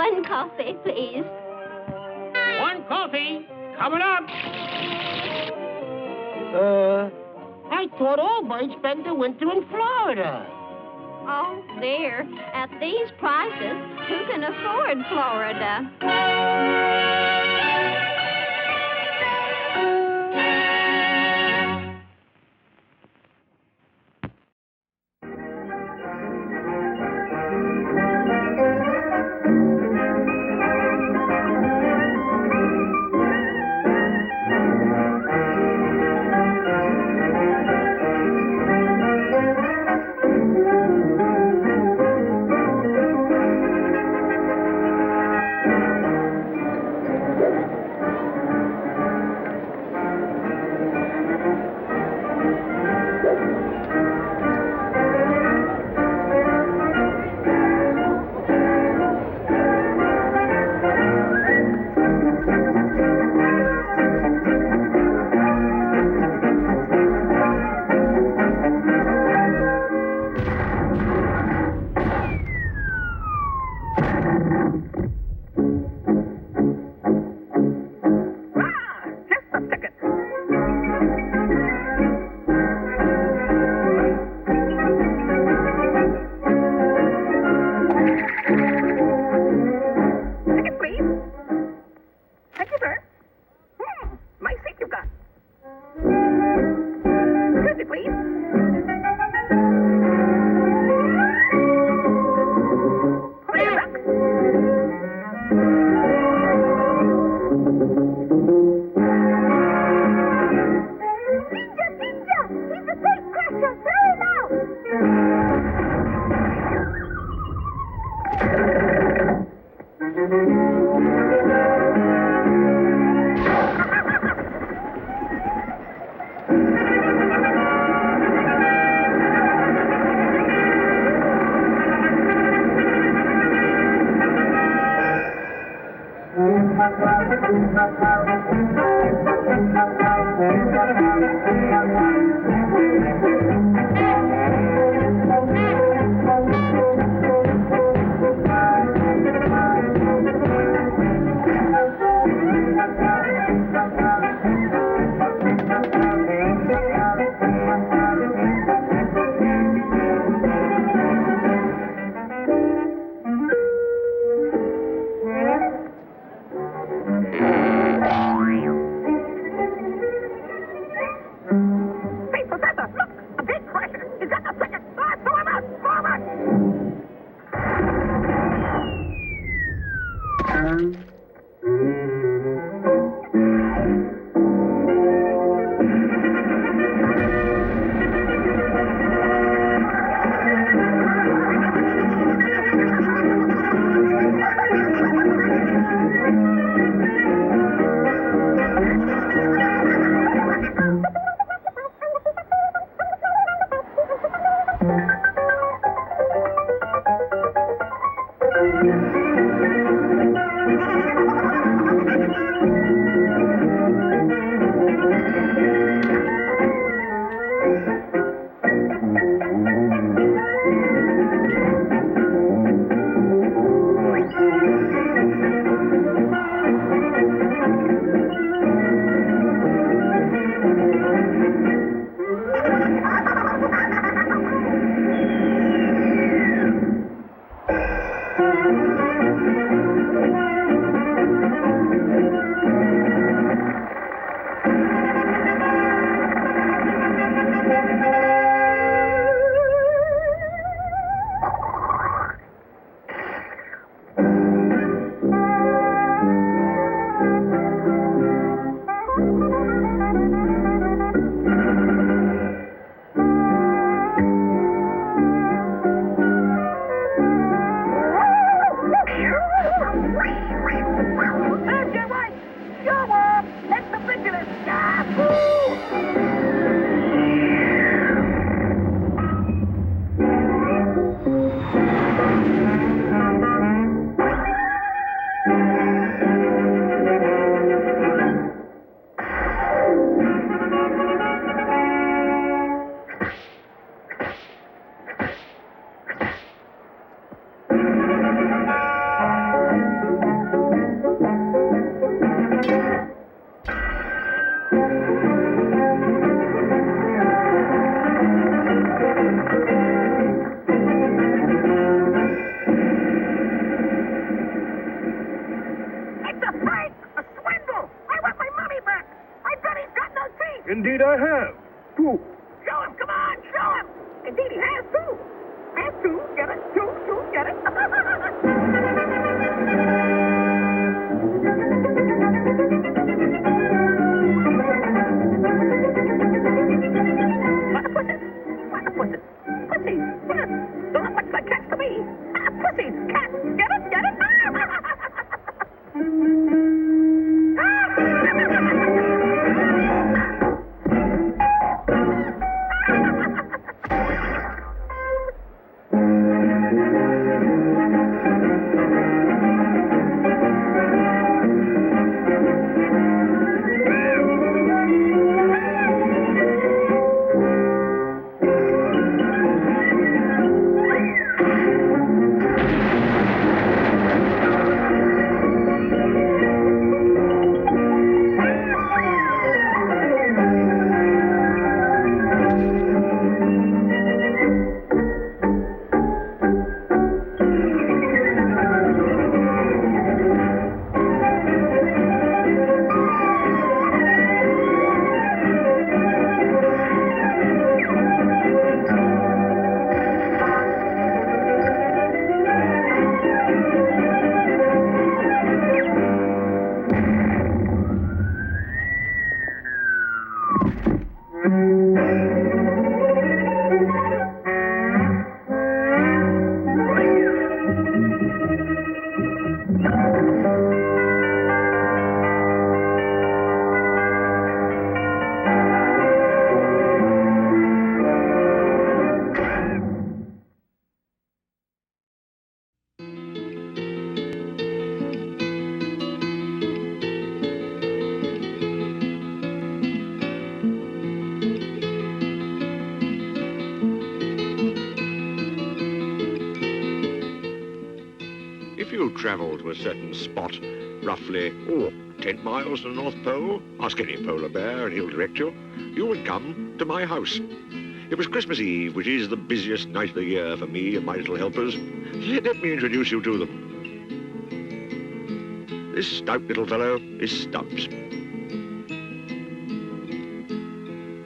One coffee, please. One coffee. Coming up. I thought all boys spend the winter in Florida. Oh, dear. At these prices, who can afford Florida? indeed he has, too. Has to get it, to get it. Pussies. Don't look much like cats to me. Pussies, cats. Get it? If you travel to a certain spot, roughly, 10 miles from the North Pole, ask any polar bear and he'll direct you, you would come to my house. It was Christmas Eve, which is the busiest night of the year for me and my little helpers. Let me introduce you to them. This stout little fellow is Stubbs.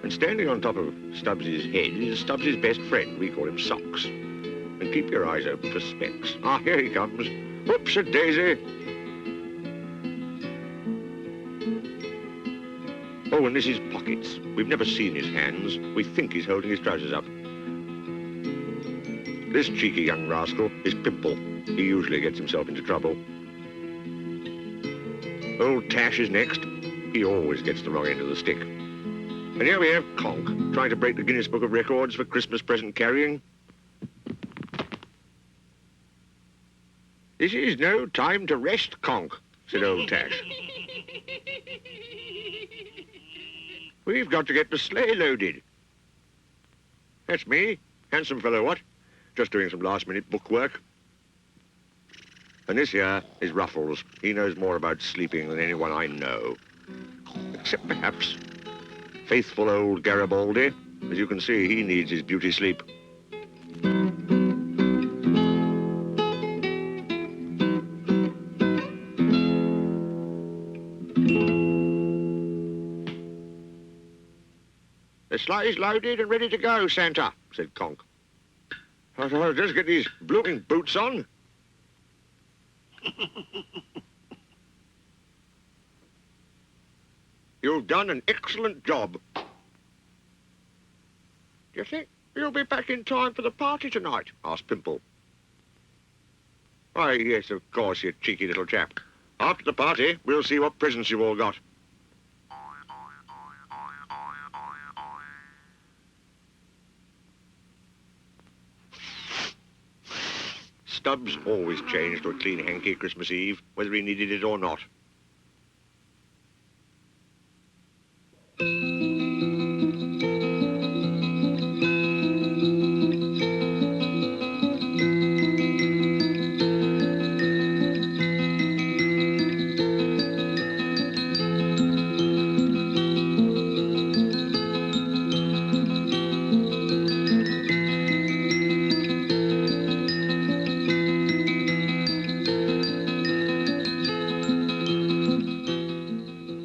And standing on top of Stubbs's head is Stubbs's best friend. We call him Socks. And keep your eyes open for Specs. Ah, here he comes. Whoops-a-daisy. Oh, and this is Pockets. We've never seen his hands. We think he's holding his trousers up. This cheeky young rascal is Pimple. He usually gets himself into trouble. Old Tash is next. He always gets the wrong end of the stick. And here we have Conk, trying to break the Guinness Book of Records for Christmas present carrying. This is no time to rest, Conk, said old Tash. We've got to get the sleigh loaded. That's me. Handsome fellow, what? Just doing some last-minute bookwork. And this here is Ruffles. He knows more about sleeping than anyone I know. Except perhaps faithful old Garibaldi. As you can see, he needs his beauty sleep. The sleigh's loaded and ready to go, Santa, said Conk. I'll just get these blooming boots on. You've done an excellent job. Do you think you'll be back in time for the party tonight? Asked Pimple. Why, yes, of course, you cheeky little chap. After the party, we'll see what presents you've all got. Stubbs always changed to a clean hanky Christmas Eve, whether he needed it or not.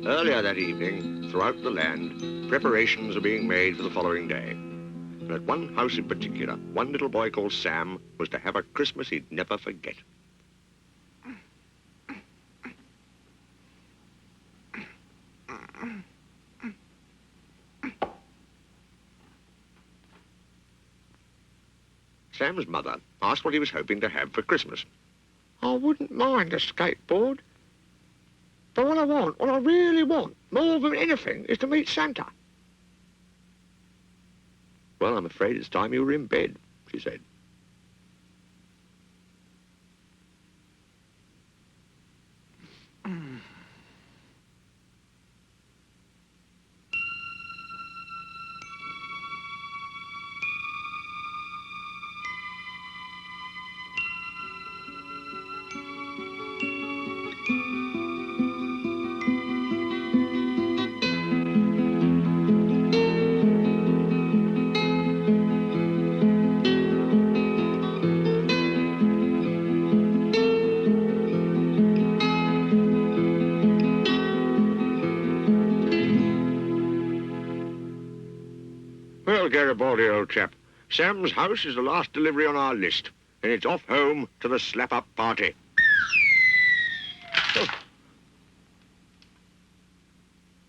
Earlier that evening, throughout the land, preparations are being made for the following day. And at one house in particular, one little boy called Sam was to have a Christmas he'd never forget. Sam's mother asked what he was hoping to have for Christmas. I wouldn't mind a skateboard. But what I really want, more than anything, is to meet Santa. Well, I'm afraid it's time you were in bed, she said. Well, Garibaldi, old chap, Sam's house is the last delivery on our list, and it's off home to the slap-up party.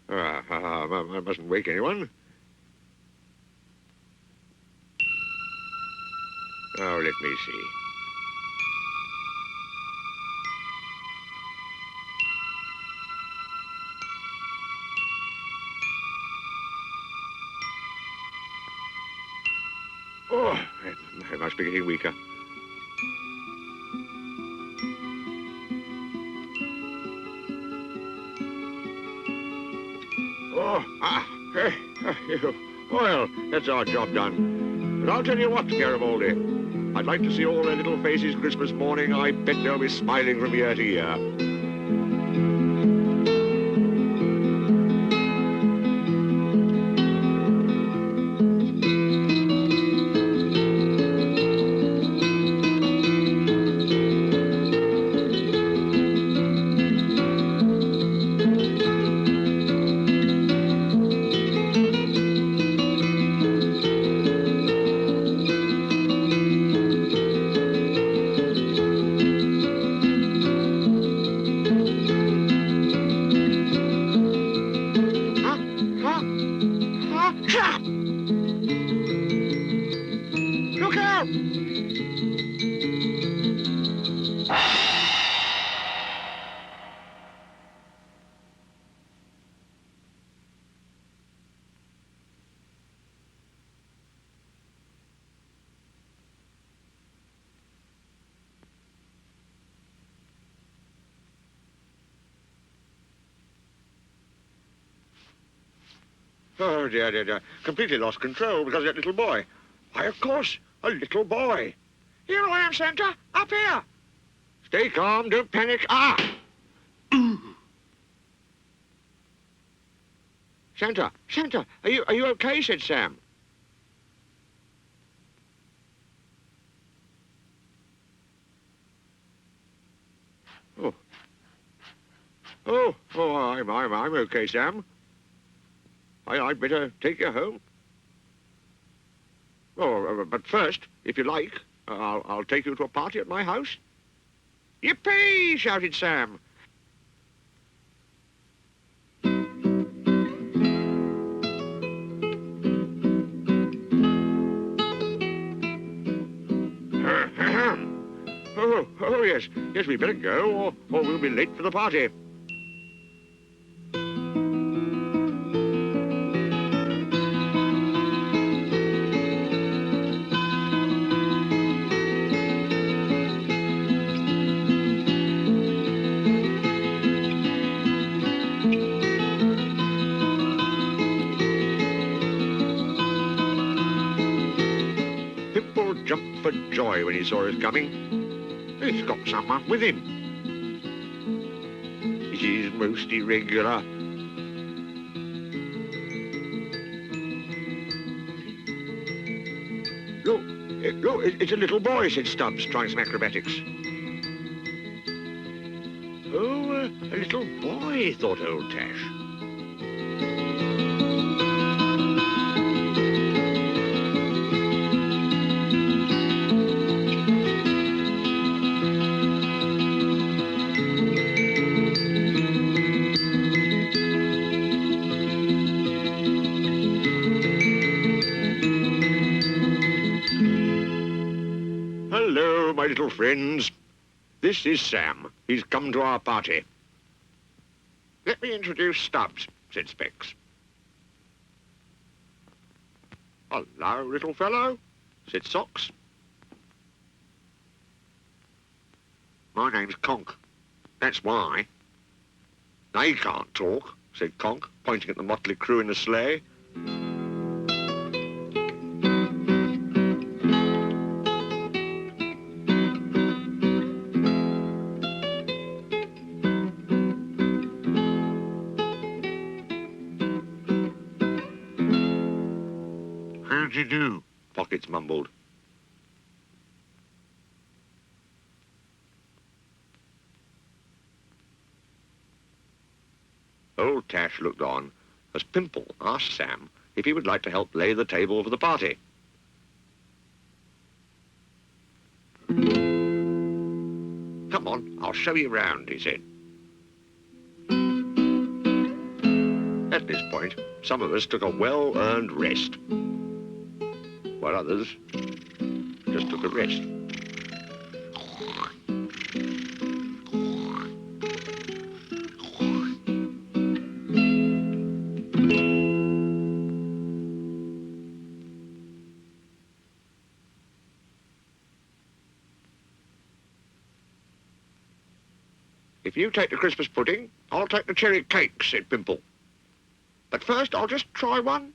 I mustn't wake anyone. Oh, let me see. Oh, I must be getting weaker. Well, that's our job done. But I'll tell you what, Garibaldi, I'd like to see all their little faces Christmas morning. I bet they'll be smiling from ear to ear. Look out! Oh, dear, dear, dear. Completely lost control because of that little boy. Why, of course, a little boy. Here I am, Santa. Up here. Stay calm, don't panic. Ah! Santa, are you okay? Said Sam. I'm okay, Sam. I'd better take you home. Oh, but first, if you like, I'll take you to a party at my house. Yippee! Shouted Sam. Oh, yes. Yes, we better go, or we'll be late for the party. Pimple jumped for joy when he saw us coming. He's got someone with him. It is most irregular. Look, it's a little boy, said Stubbs, trying some acrobatics. Oh, a little boy, thought old Tash. my little friends. This is Sam. He's come to our party. Let me introduce Stubbs, said Specs. Hello, little fellow, said Socks. My name's Conk. That's why. They can't talk, said Conk, pointing at the motley crew in the sleigh. How do you do? Pockets mumbled. Old Tash looked on as Pimple asked Sam if he would like to help lay the table for the party. Come on, I'll show you round, he said. At this point, some of us took a well-earned rest, while others just took a rest. If you take the Christmas pudding, I'll take the cherry cake, said Pimple. But first, I'll just try one.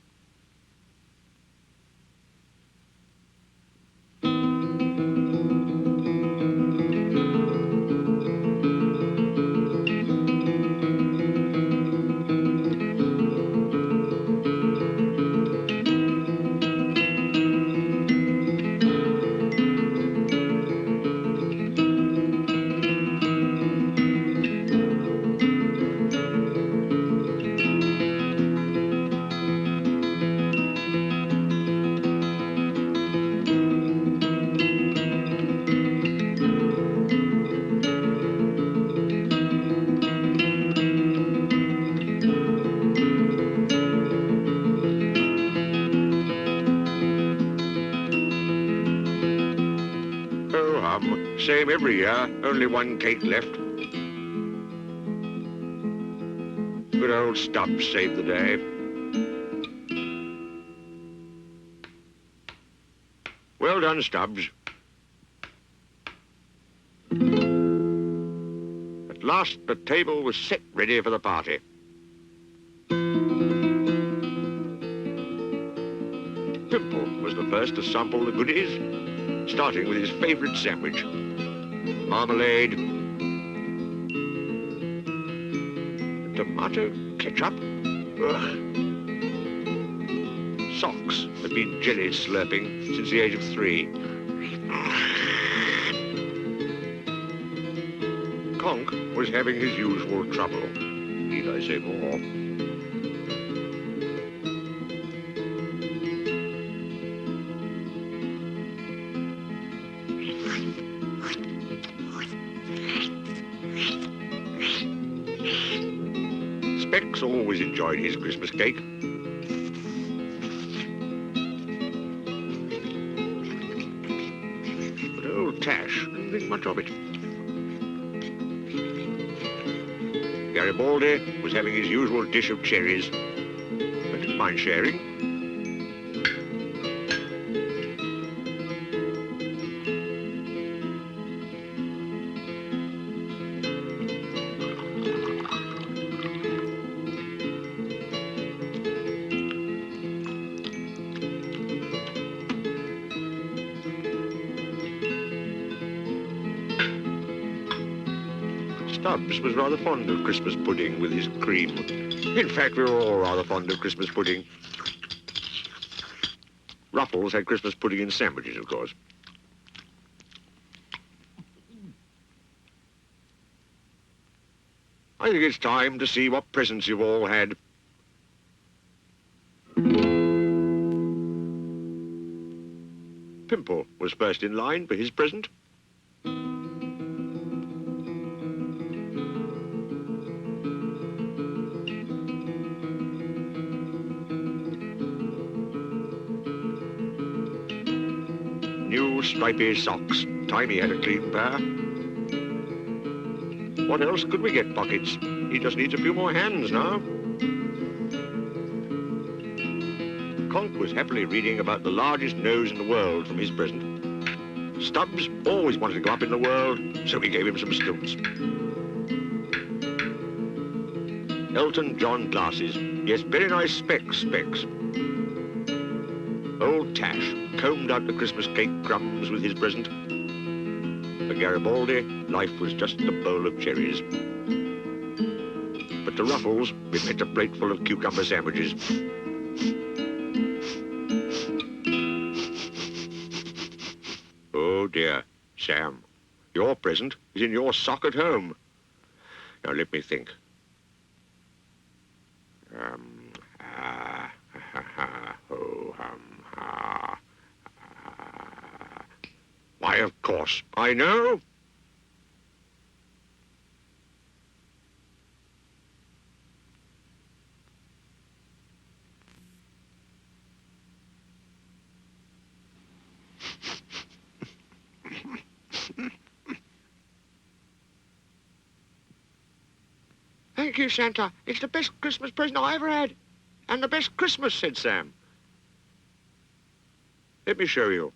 Same every year, only one cake left. Good old Stubbs saved the day. Well done, Stubbs. At last, the table was set ready for the party. Pimple was the first to sample the goodies, starting with his favourite sandwich. Marmalade, tomato ketchup. Ugh. Socks had been jelly slurping since the age of 3. Conk was having his usual trouble. Need I say more? Specs always enjoyed his Christmas cake. But old Tash didn't think much of it. Garibaldi was having his usual dish of cherries, but didn't mind sharing. Stubbs was rather fond of Christmas pudding with his cream. In fact, we were all rather fond of Christmas pudding. Ruffles had Christmas pudding in sandwiches, of course. I think it's time to see what presents you've all had. Pimple was first in line for his present. New stripy socks time he had a clean pair. What else could we get Pockets? He just needs a few more hands now. Conk was happily reading about the largest nose in the world from his present. Stubbs always wanted to go up in the world, so we gave him some stilts. Elton John glasses. Yes, very nice specs. Old Tash combed out the Christmas cake crumbs with his present. For Garibaldi, life was just a bowl of cherries. But to Ruffles, it meant a plateful of cucumber sandwiches. Oh dear, Sam, your present is in your sock at home. Now let me think. Why, of course, I know. Thank you, Santa. It's the best Christmas present I ever had. And the best Christmas, said Sam. Let me show you.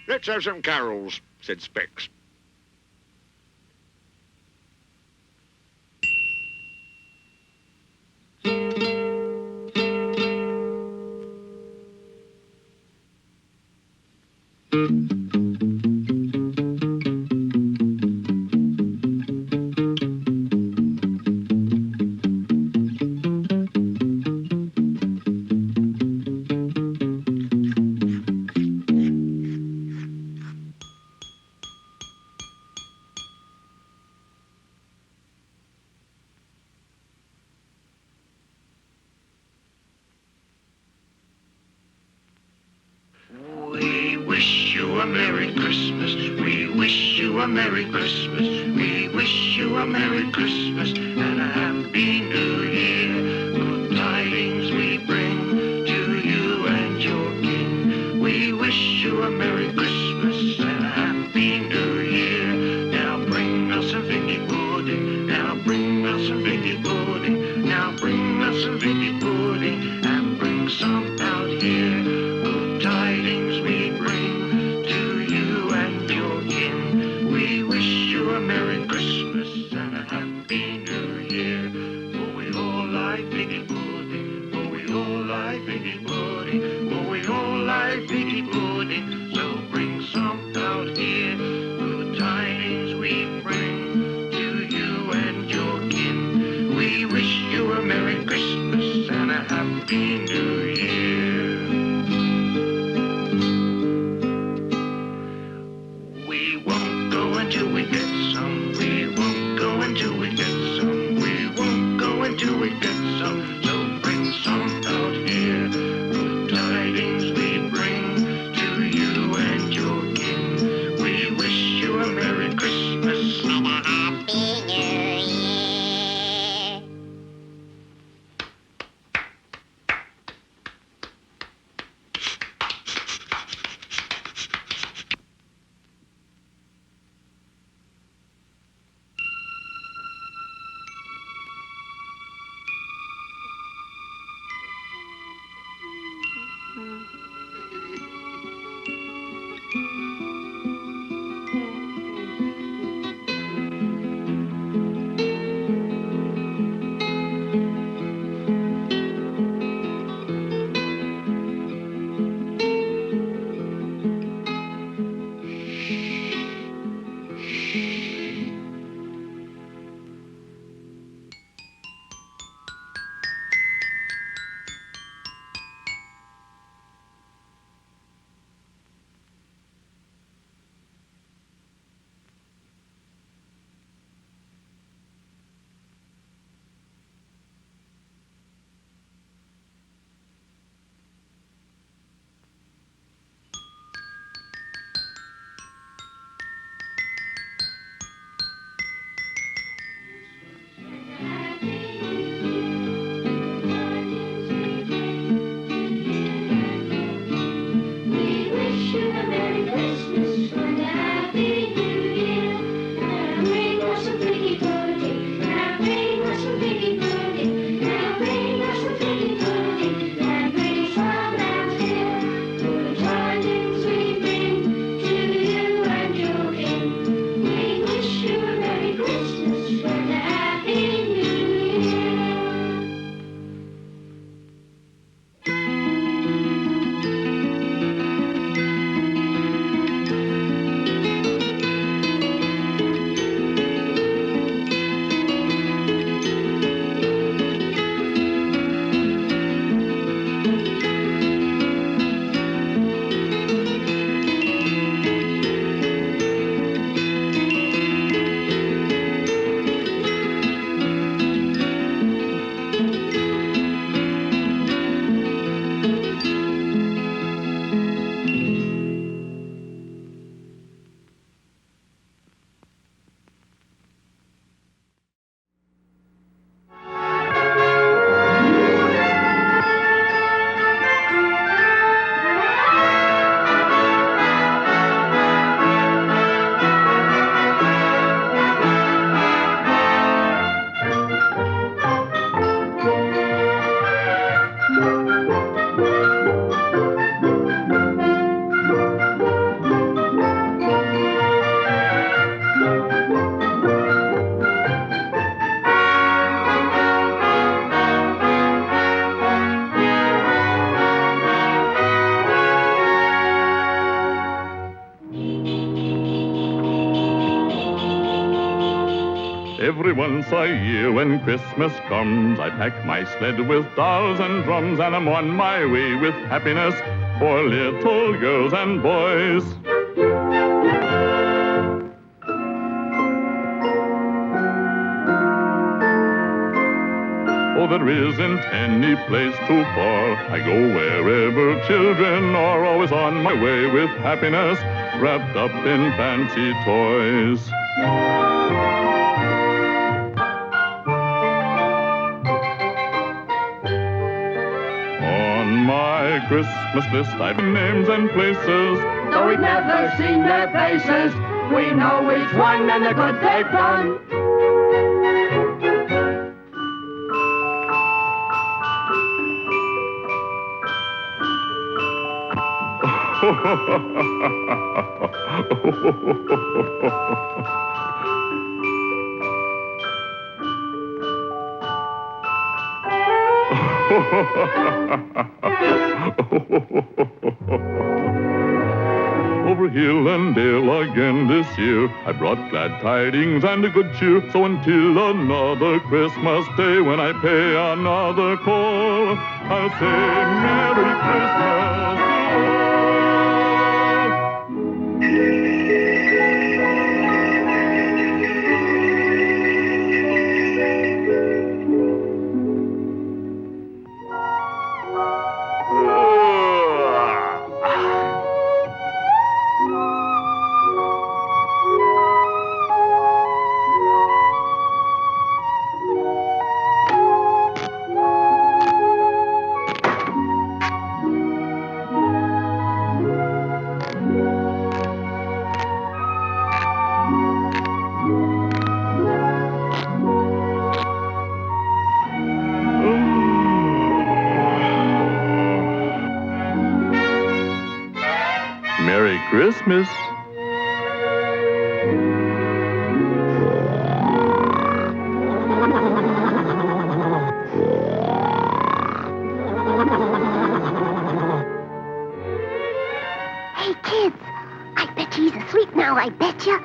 Let's have some carols, said Specs. We wish you a Merry Christmas. We wish you a Merry Christmas. We wish you a Merry Christmas and a Happy New Year. Good tidings we bring to you and your kin. We wish you a Merry Christmas and a Happy New Year. Now bring us some figgy pudding. Now bring us some figgy pudding. Now bring us some figgy pudding and bring some out here. Good tidings we bring to you and your kin. We wish you a Merry Christmas and a Happy New Year. For we all like figgy pudding. For we all like figgy pudding. For we all like figgy pudding. So bring some out here. Good tidings we bring to you and your kin. We wish you a Merry Christmas and a Happy New Year. We won't go until we get some. We won't go until we get some. We won't go until we get some. So bring some out here. Good tidings we bring to you and your kin. We wish you a Merry Christmas and a Happy New Year. Every once a year when Christmas comes, I pack my sled with dolls and drums, and I'm on my way with happiness for little girls and boys. Oh, there isn't any place too far. I go wherever children are, always on my way with happiness wrapped up in fancy toys. On my Christmas list I've names and places. Though we've never seen their faces, we know which one and the good they've done. Over hill and dale again this year, I brought glad tidings and a good cheer. So until another Christmas day, when I pay another call, I'll say Merry Christmas to all. Merry Christmas. Hey, kids, I bet he's asleep now, I bet you.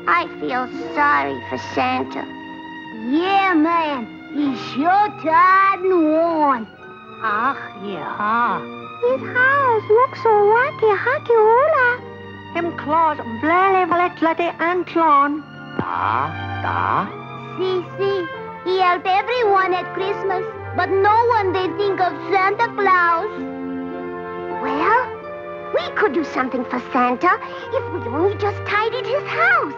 I feel sorry for Santa. Yeah, man. He's sure tired and worn. Yeah. His house looks so wacky, hacky hula. Him Claus very valete Antlon. Da. See, he helped everyone at Christmas, but no one they think of Santa Claus. Well, we could do something for Santa if we only just tidied his house.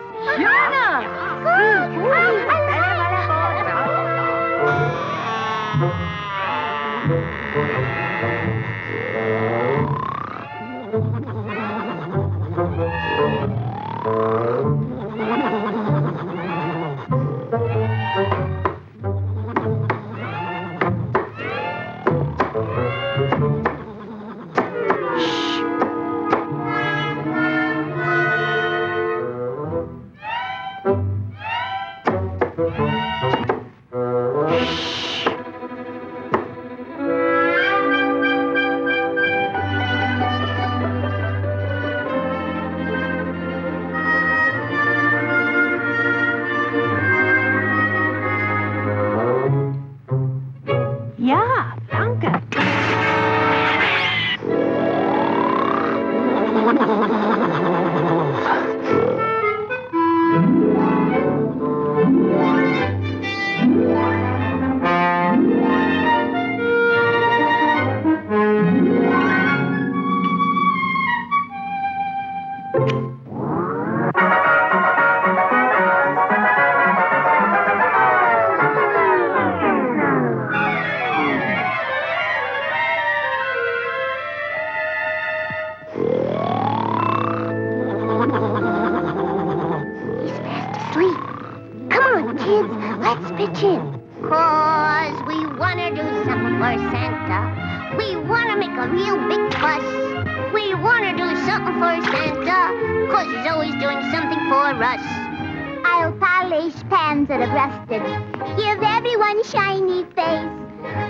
want to do something for Santa. We want to make a real big fuss. We want to do something for Santa, 'cause he's always doing something for us. I'll polish pans that are rusted, give everyone a shiny face.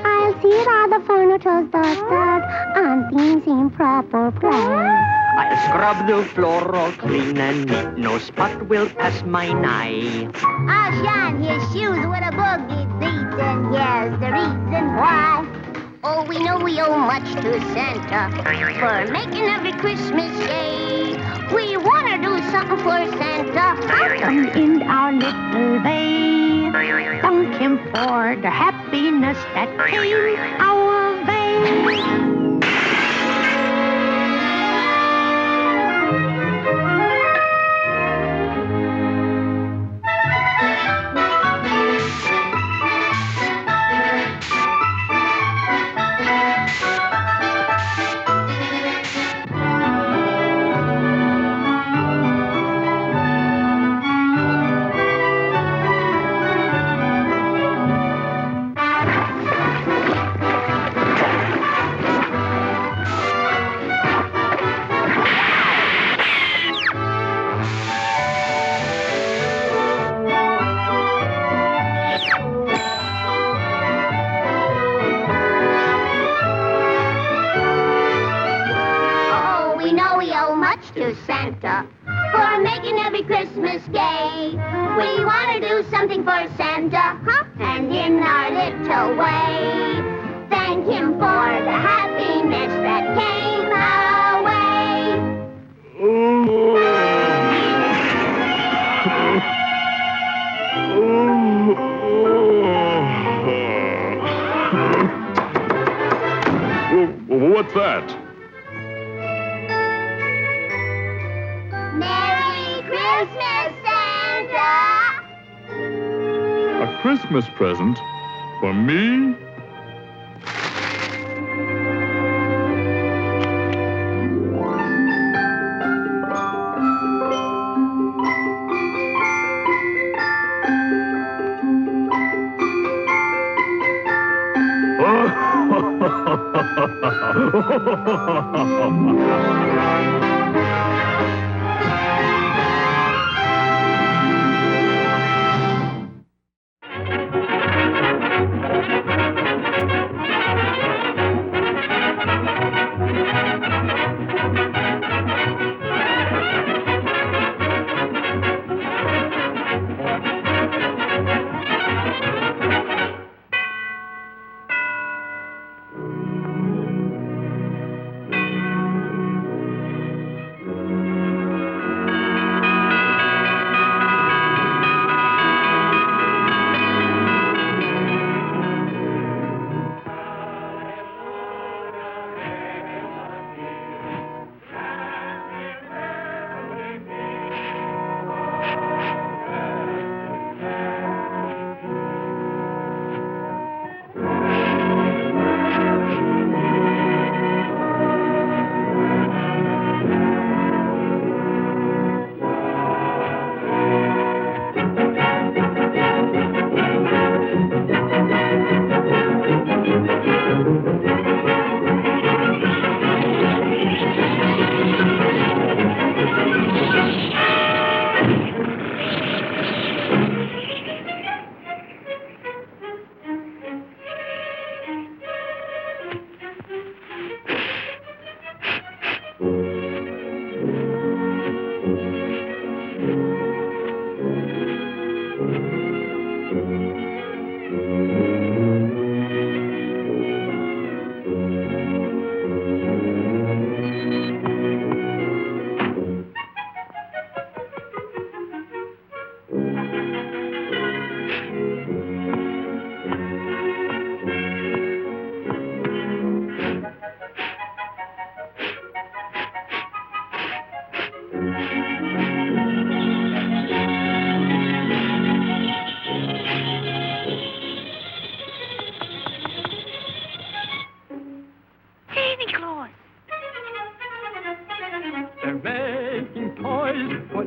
I'll see all the furniture's dusted and things in proper place. I'll scrub the floor all clean and neat, no spot will pass my nigh. I'll shine his shoes with a boogie beat, and here's the reason why. Oh, we know we owe much to Santa for making every Christmas gay. We want to do something for Santa. Come in our little bay. Thank him for the happiness that came our way. To Santa for making every Christmas gay. We want to do something for Santa, and in our little way, thank him for the happiness that came our way. What's that? Merry Christmas, Santa! A Christmas present? For me?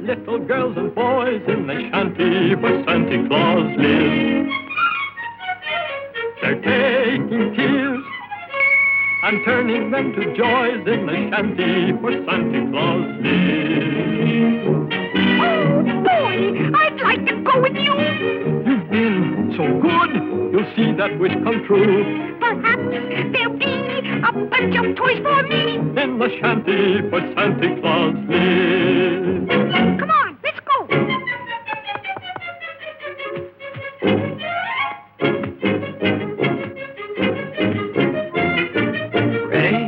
Little girls and boys in the shanty where Santa Claus lives. They're taking tears and turning them to joys in the shanty where Santa Claus lives. Oh, boy, I'd like to go with you. You've been so good, you'll see that wish come true. Perhaps there'll be a bunch of toys for me In the shanty where Santa Claus lives. Come on, let's go. Ready?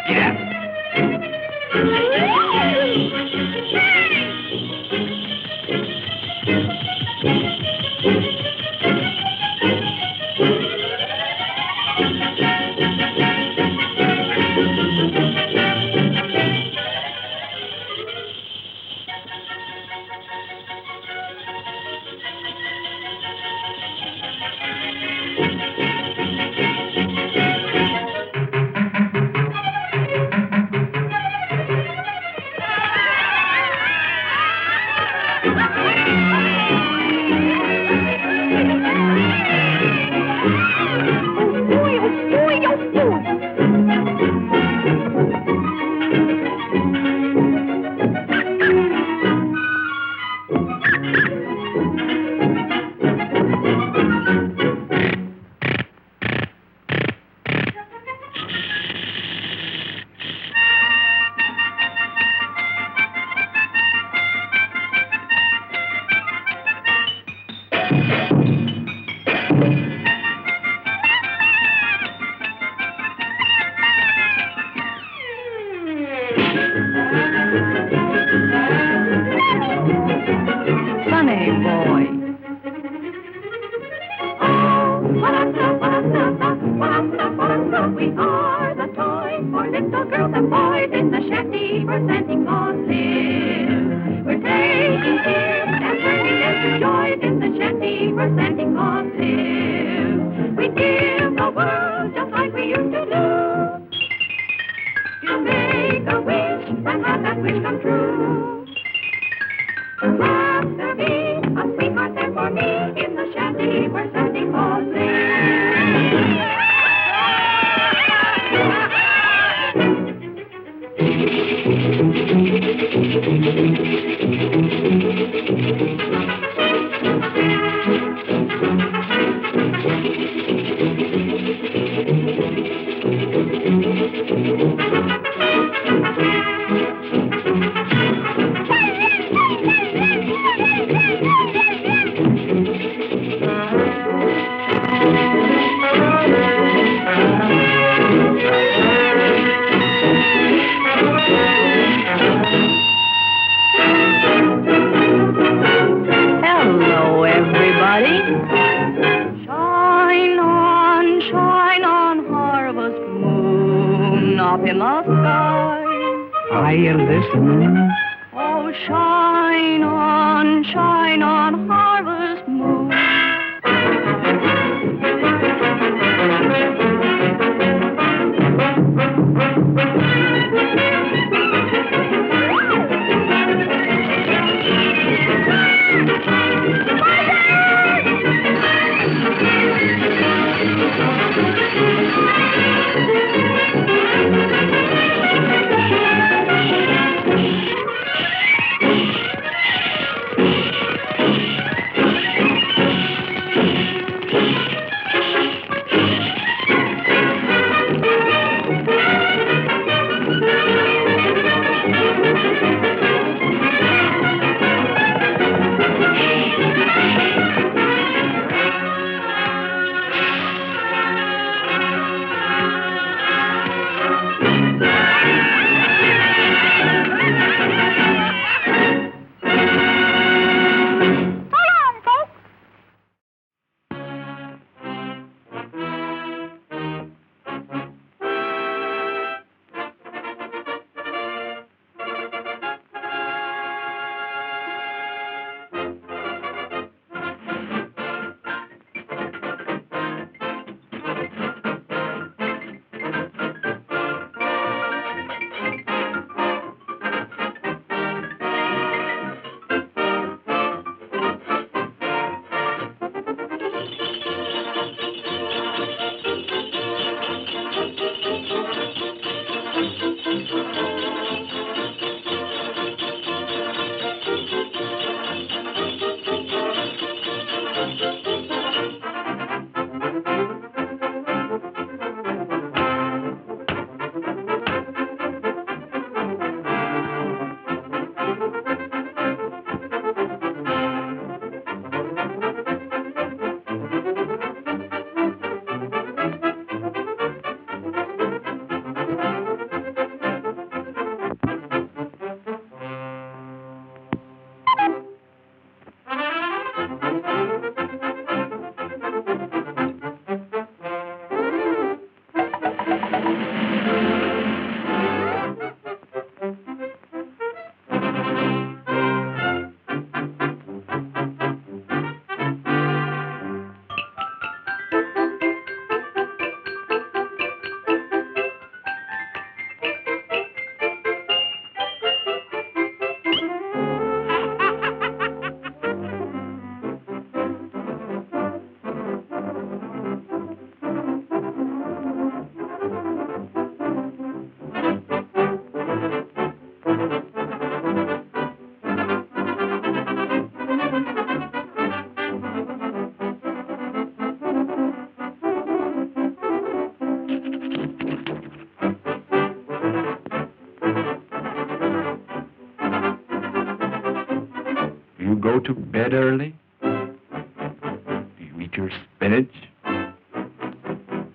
Yeah. Funny boy. We are the toys for little girls and boys in the shanty where Santa Claus lives. We're taking kids and turning them to joys in the shanty where Santa Claus lives. We give the world just like we used to do. You make a wish and have that wish come true. Perhaps there'll be a sweetheart there for me in the shanty where Santa Claus lives. Hello, everybody. Shine on, harvest moon up in the sky. I listen. Oh, shine on, harvest moon. go to bed early? Do you eat your spinach?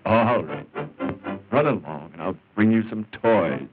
All right. Run along, and I'll bring you some toys.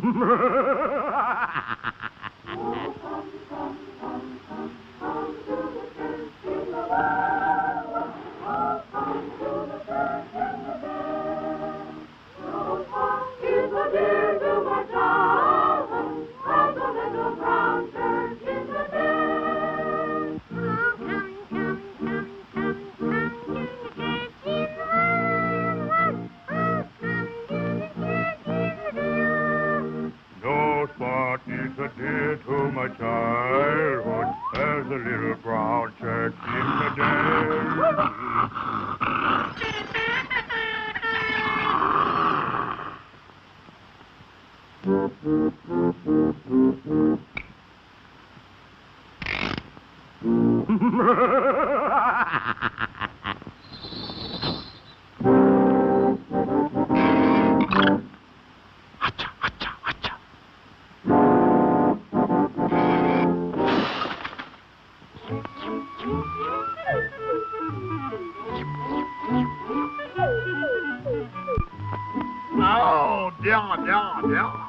No spot is so dear to my childhood as the little brown church in the day. Oh, yeah.